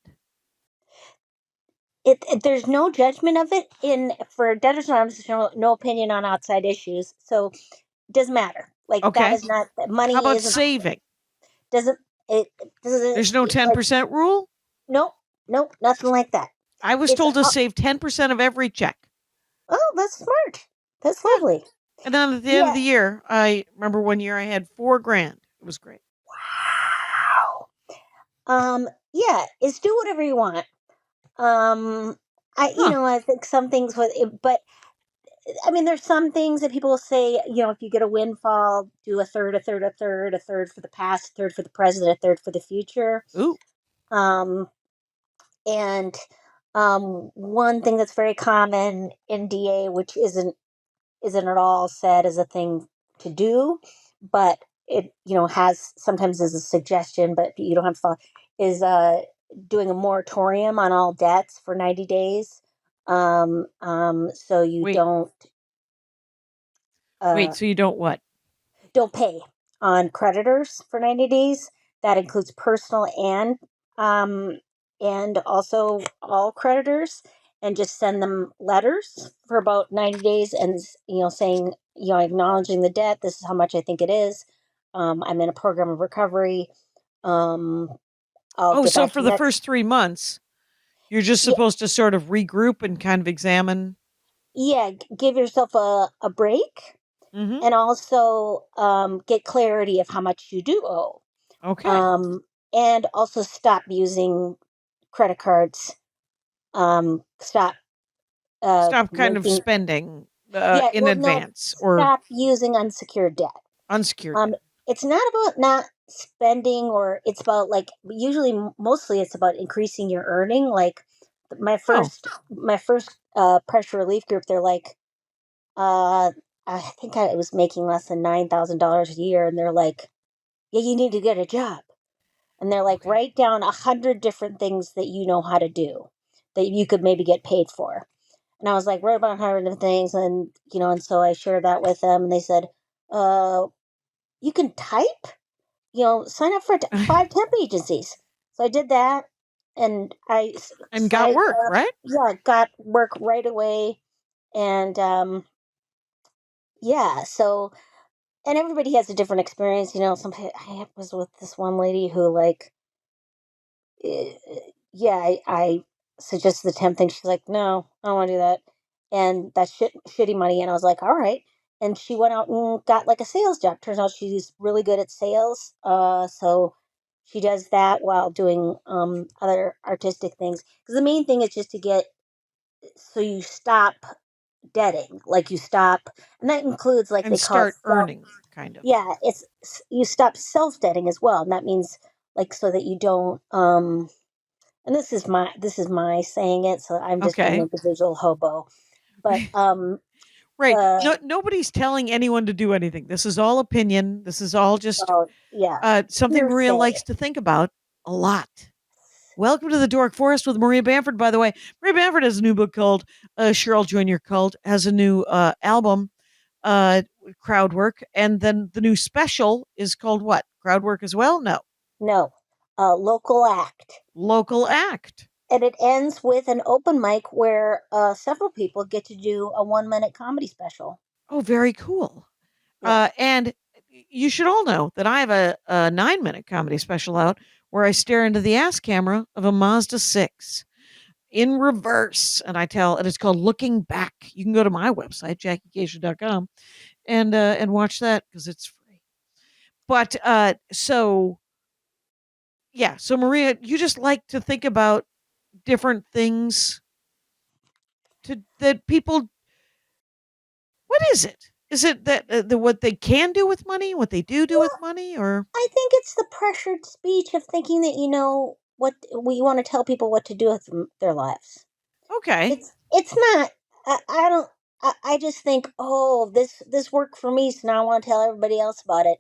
There's no judgment of it in for Debtors Anonymous. There's no opinion on outside issues, so it doesn't matter. Like that Okay. is not How money about isn't saving? doesn't it doesn't There's no ten like percent rule. nope, nope, nothing like that. I was It's told to save 10% of every check. oh, that's smart. That's Yeah. lovely. And then at the end of Yeah. the year, I remember one year I had $4,000. It was great. Wow. Yeah, it's do whatever you want. Huh. I think some things with it, but I mean, there's some things that people say, if you get a windfall, do a third, a third, a third, a third for the past, a third for the present, a third for the future. Ooh. Um, and one thing that's very common in DA, which isn't at all said as a thing to do, but it has sometimes as a suggestion, but you don't have to follow, is doing a moratorium on all debts for 90 days. So you Wait. uh, Wait. So you don't what? don't pay on creditors for 90 days. That includes personal and also all creditors, and just send them letters for about 90 days and saying, acknowledging the debt. This is how much I think it is. I'm in a program of recovery. Um, I'll Oh, get so back for to you the next. first 3 months, you're just Yeah, supposed to sort of regroup and kind of examine. yeah, give yourself a break, Mm-hmm. and also get clarity of how much you do owe. Okay. um, and also stop using credit cards. Stop Stop kind of making spending yeah. in Well, no, advance or stop using unsecured debt. unsecured Um, debt. it's not about not spending, or it's about like usually mostly it's about increasing your earning. Like my Oh, first my first pressure relief group, they're like, uh, I think I was making less than $9,000 a year, and they're like, yeah, you need to get a job. And they're like, okay. write down 100 different things that you know how to do that you could maybe get paid for. And I was like, write about 100 different things, and and so I shared that with them, and they said, uh, you can type, sign up for 5 temp agencies. So I did that, and And got work, right? yeah, got work right away, and yeah, so and everybody has a different experience, Some I was with this one lady who like eh, yeah, I suggested the temp thing. She's like, no, I don't want to do that. And that's shitty money. And I was like, all right. And she went out and got like a sales job. Turns out she's really good at sales. So she does that while doing other artistic things. Because the main thing is just to get so you stop debting, like you stop, and that includes like And they call it start self. earning, kind of. Yeah, you stop self debting as well, and that means like so that you don't and this is my saying it, so I'm just an Okay. individual hobo. But Right. uh No, nobody's telling anyone to do anything. This is all opinion. This is all just oh yeah, something Maria hearsay. likes to think about a lot. Welcome to the Dork Forest with Maria Bamford, by the way. Maria Bamford has a new book called Cheryl Join Your Cult, has a new album, Crowd Work, and then the new special is called what? crowd work as well? No. No, local act. Local act. And it ends with an open mic where several people get to do a 1 minute comedy special. Oh, very cool. Yeah. And you should all know that I have a 9-minute comedy special out where I stare into the ass camera of a Mazda 6 in reverse. And it's called Looking Back. You can go to my website, JackieCation.com, and watch that because it's free. But so Maria, you just like to think about different things that people. What is it? Is it that what they can do with money, what they do with Well, money, or I think it's the pressured speech of thinking that you know what we want to tell people what to do with their lives. okay? It's not. I don't. I just think, oh, this worked for me, so now I want to tell everybody else about it.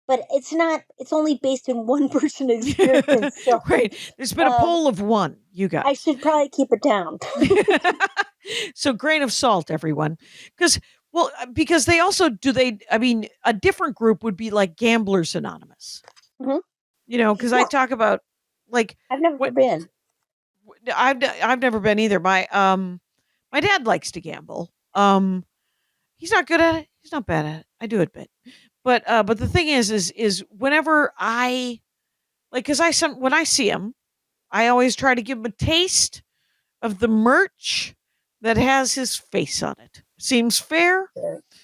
But it's not. It's only based in one person experience. So Right. There's been a um, poll of one, you I guys. should probably keep it down. So grain of salt, everyone. Because they also a different group would be like Gamblers Anonymous. Mhm. Because I Yeah, talk about like I've never what been. I've never been either. My dad likes to gamble. He's not good at it. He's not bad at it. I do admit. But the thing is whenever I like, because when I see him, I always try to give him a taste of the merch that has his face on it. Seems fair.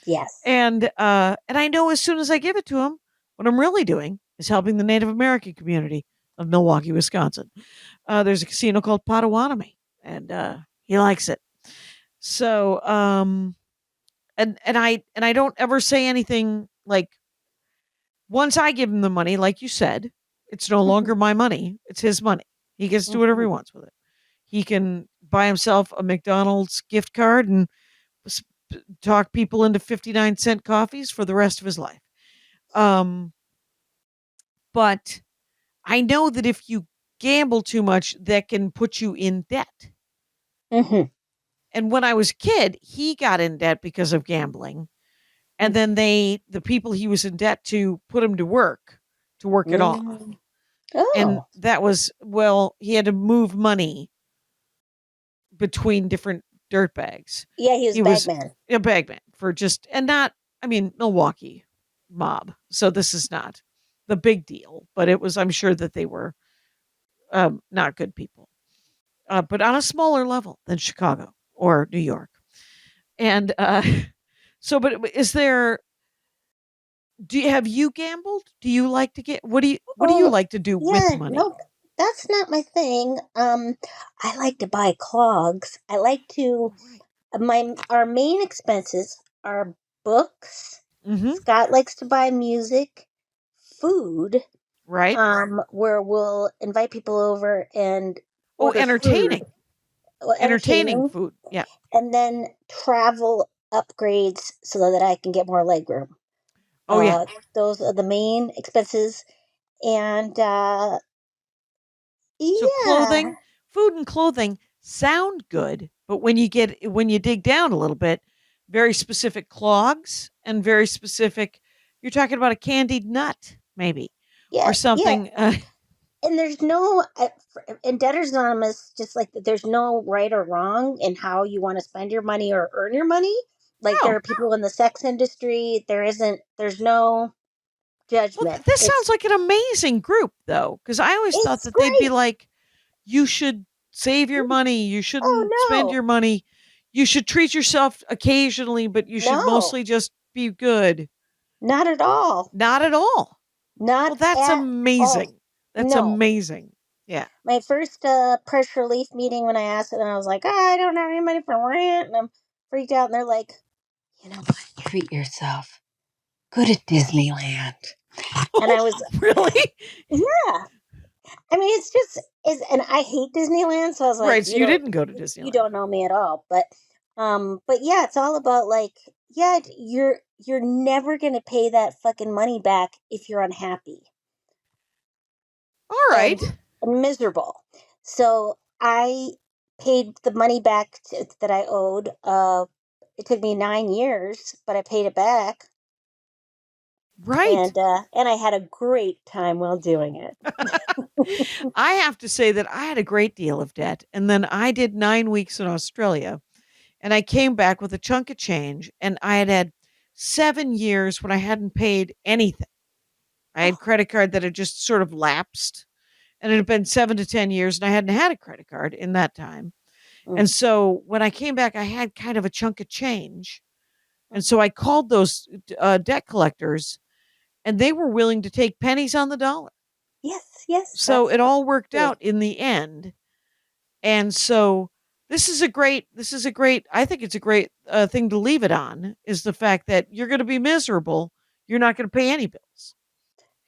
Yes. And I know as soon as I give it to him, what I'm really doing is helping the Native American community of Milwaukee, Wisconsin. There's a casino called Potawatomi, and he likes it. So, and I don't ever say anything like, once I give him the money, like you said, it's no Mhm. longer my money; it's his money. He gets to do whatever he Mhm. wants with it. He can buy himself a McDonald's gift card and talk people into 59-cent coffees for the rest of his life. Um, but I know that if you gamble too much, that can put you in debt. Mhm. And when I was a kid, he got in debt because of gambling. And then the people he was in debt to put him to work it off. Mhm. And Oh, that was, well, he had to move money between different dirt bags. yeah, he was He was Bagman. a bagman for just, and not, I mean, Milwaukee mob. So this is not the big deal, but it was, I'm sure that they were not good people, but on a smaller level than Chicago or New York. And but is there, have you gambled? Do you like to get, what do you Oh, like to do with yeah, money? no, that's not my thing. I like to buy clogs. I like to Oh, right. my our main expenses are books. Mm-hmm. Scott likes to buy music, food, Right. where we'll invite people over and Oh, order food, entertaining. well, Entertaining entertaining, food. Yeah. and then travel upgrades so that I can get more legroom. Oh, yeah. Uh, those are the main expenses, and So yeah, clothing, food and clothing sound good, but when you dig down a little bit, very specific clogs and very specific, you're talking about a candied nut maybe or yeah. something. And there's no in Debtors Anonymous, just like there's no right or wrong in how you want to spend your money or earn your money. Like there No. are people in the sex industry, there's no Well, judgment. this sounds like an amazing group though, because I always thought It's that they'd be great. like, you should save your money, you shouldn't spend Oh your money, you should treat yourself occasionally, but you should no, mostly just be good. not at all. Not at all. Well, Not that's at all. amazing. That's No. amazing. Yeah. My first press relief meeting when I asked it, and I was like, I don't have any money for rent, and I'm freaked out. And they're like, you know what? Treat yourself. Go to Disneyland. And I was, Really? yeah. I mean, it's just is, and I hate Disneyland, so I was like, Right. So you didn't go to you Disneyland. don't know me at all. But yeah, it's all about like, yeah, you're never gonna pay that fucking money back if you're unhappy All and right. miserable. So I paid the money back that I owed. It took me 9 years, but I paid it back. Right. And I had a great time while doing it. I have to say that I had a great deal of debt. And then I did 9 weeks in Australia and I came back with a chunk of change. And I had had 7 years when I hadn't paid anything. I had credit card that had just sort of lapsed. And it had been 7 to 10 years and I hadn't had a credit card in that time. Mm. And so when I came back, I had kind of a chunk of change. And so I called those debt collectors and they were willing to take pennies on the dollar. Yes, So that's it all worked true. out in the end. And so I think it's a great thing to leave it on is the fact that you're going to be miserable. You're not going to pay any bills.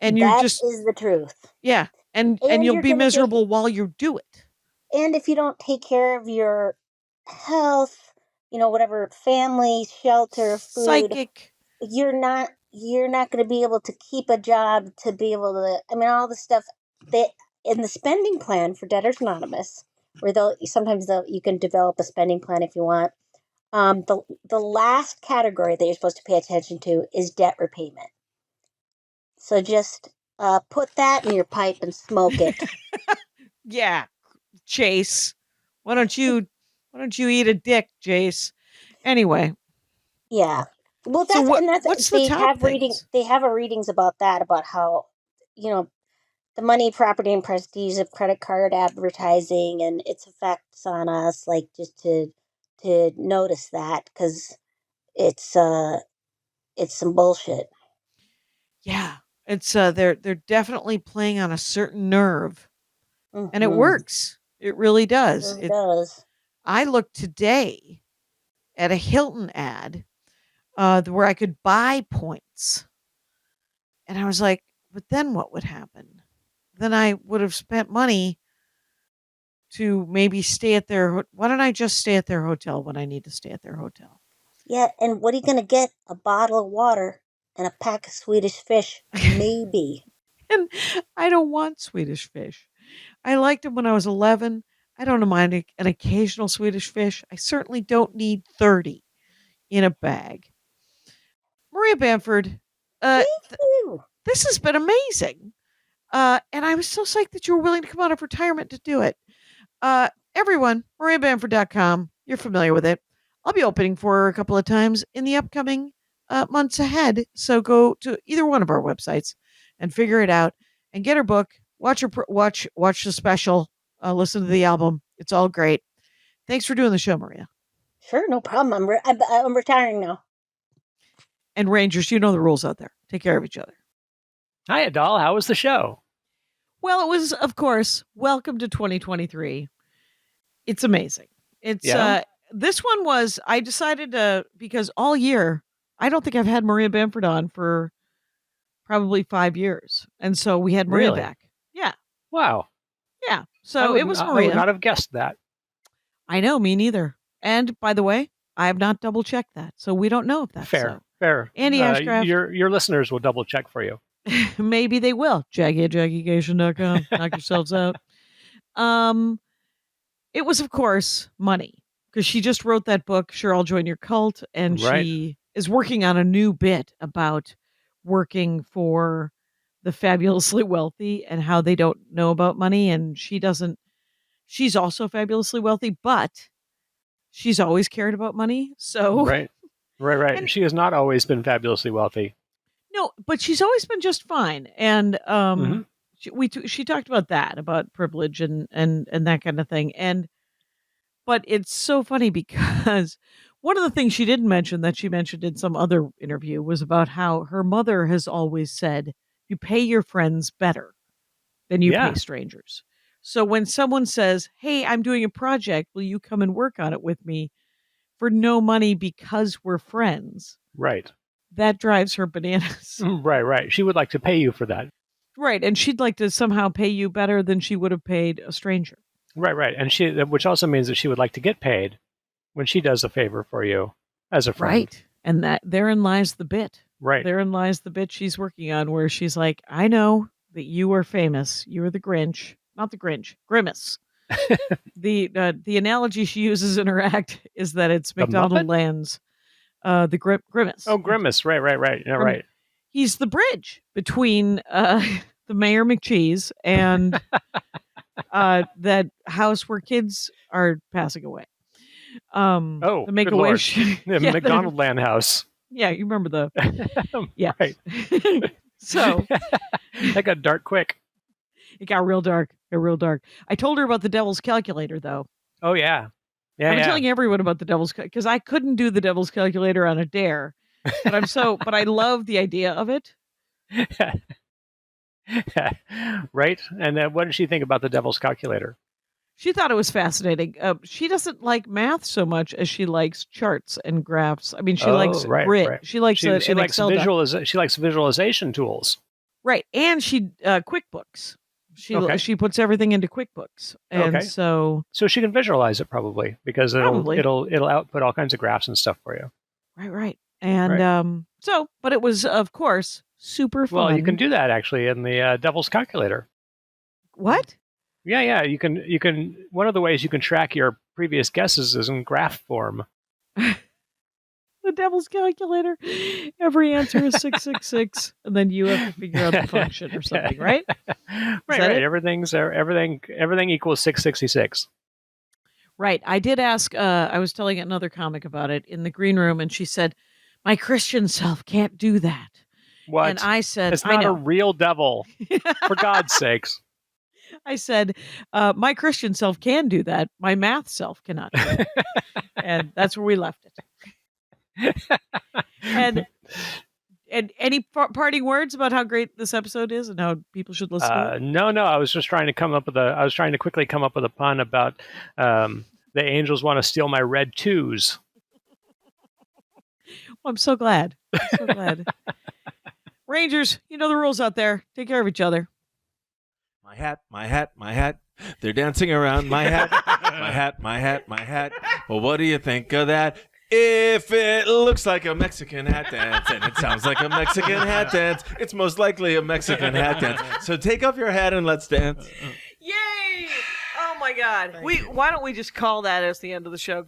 And you're That just, is the truth. yeah. And And you'll you're be going to take, miserable while you do it. and if you don't take care of your health, whatever, family, shelter, food, Psychic. you're not going to be able to keep a job to be able to, I mean, all the stuff that in the spending plan for Debtors Anonymous, where you can develop a spending plan if you want. The last category that you're supposed to pay attention to is debt repayment. So just put that in your pipe and smoke it. Yeah. Chase. Why don't you eat a dick, Jace? Anyway. Yeah. Well, So what's the they top have things? readings about that, about how, you know, the money, property, and prestige of credit card advertising and its effects on us, like just to notice that, because it's some bullshit. Yeah. It's they're definitely playing on a certain nerve. And it Mm-hmm. works. It really does. It does. I looked today at a Hilton ad where I could buy points. And I was like, but then what would happen? Then I would have spent money to maybe stay at their. Why don't I just stay at their hotel when I need to stay at their hotel? Yeah, and what are you gonna get? A bottle of water and a pack of Swedish fish, maybe. And I don't want Swedish fish. I liked them when I was 11. I don't mind an occasional Swedish fish. I certainly don't need 30 in a bag. Maria Bamford, uh, Thank you. this has been amazing. And I was so psyched that you were willing to come out of retirement to do it. Everyone, mariabamford.com. You're familiar with it. I'll be opening for her a couple of times in the upcoming months ahead. So go to either one of our websites and figure it out and get her book. Watch her watch the special. Listen to the album. It's all great. Thanks for doing the show, Maria. Sure, no problem. I'm retiring now. And Rangers, you know the rules out there. Take care of each other. Hi, Adal. How was the show? Well, it was, of course, welcome to 2023. It's amazing. It's this one was, I decided to, because all year I don't think I've had Maria Bamford on for probably 5 years, and so we had Maria Really? back. Yeah, Wow. yeah. So it was I Maria. would not have guessed that. I know, me neither. And by the way, I have not double checked that, so we don't know if that's Fair, so. fair. Andy Ashcraft. Your listeners will double check for you. Maybe they will. Jaggy@jaggygation.com. Knock yourselves out. It was, of course, money, because she just wrote that book, Sure, I'll Join Your Cult, and Right. she is working on a new bit about working for the fabulously wealthy and how they don't know about money. And she's also fabulously wealthy, but she's always cared about money. So, Right. And- She has not always been fabulously wealthy. no, but she's always been just fine. And Mhm. she talked about that, about privilege and that kind of thing. But it's so funny because one of the things she didn't mention that she mentioned in some other interview was about how her mother has always said, you pay your friends better than you Yeah. pay strangers. So when someone says, hey, I'm doing a project, will you come and work on it with me for no money because we're friends? Right. That drives her bananas. Right. She would like to pay you for that. Right. And she'd like to somehow pay you better than she would have paid a stranger. Right. And which also means that she would like to get paid when she does a favor for you as a friend. Right. And therein lies the bit. Right. Therein lies the bit she's working on, where she's like, I know that you are famous. You are the Grinch. Not the Grinch. Grimace. The analogy she uses in her act is that it's The McDonald Muppet? Land's the Grimace. Oh, Grimace. Right. Yeah, right. he's the bridge between the Mayor McCheese and that house where kids are passing away. The Make-A-Wish. The McDonald Land house. Yeah, you remember the... Yeah. Right. So... That got dark quick. It got real dark. I told her about the Devil's Calculator, though. Oh, yeah. Yeah, I'm telling everyone about the Devil's because I couldn't do the Devil's Calculator on a dare, but I love the idea of it. Right? And what did she think about the Devil's Calculator? She thought it was fascinating. She doesn't like math so much as she likes charts and graphs. I mean, she likes grit. Right. She likes she likes visualization tools. Right, and she QuickBooks. She puts everything into QuickBooks, and so she can visualize it probably because it'll output all kinds of graphs and stuff for you. Right, and but it was of course super fun. Well, you can do that actually in the Devil's Calculator. What? Yeah. You can. One of the ways you can track your previous guesses is in graph form. The Devil's Calculator. Every answer is 666, and then you have to figure out the function or something, right? Right. Everything equals 666. Right. I did ask. I was telling another comic about it in the green room, and she said, "My Christian self can't do that." What? And I said, "It's not a real devil, for God's sakes." I said, "My Christian self can do that. My math self cannot do it," and that's where we left it. And any parting words about how great this episode is and how people should listen to it? No. I was just trying to quickly come up with a pun about the angels want to steal my red twos. Well, I'm so glad. Rangers, you know the rules out there. Take care of each other. My hat. They're dancing around my hat. My hat. Well, what do you think of that? If it looks like a Mexican hat dance and it sounds like a Mexican hat dance, it's most likely a Mexican hat dance. So take off your hat and let's dance. Yay! Oh my God. Why don't we just call that as the end of the show?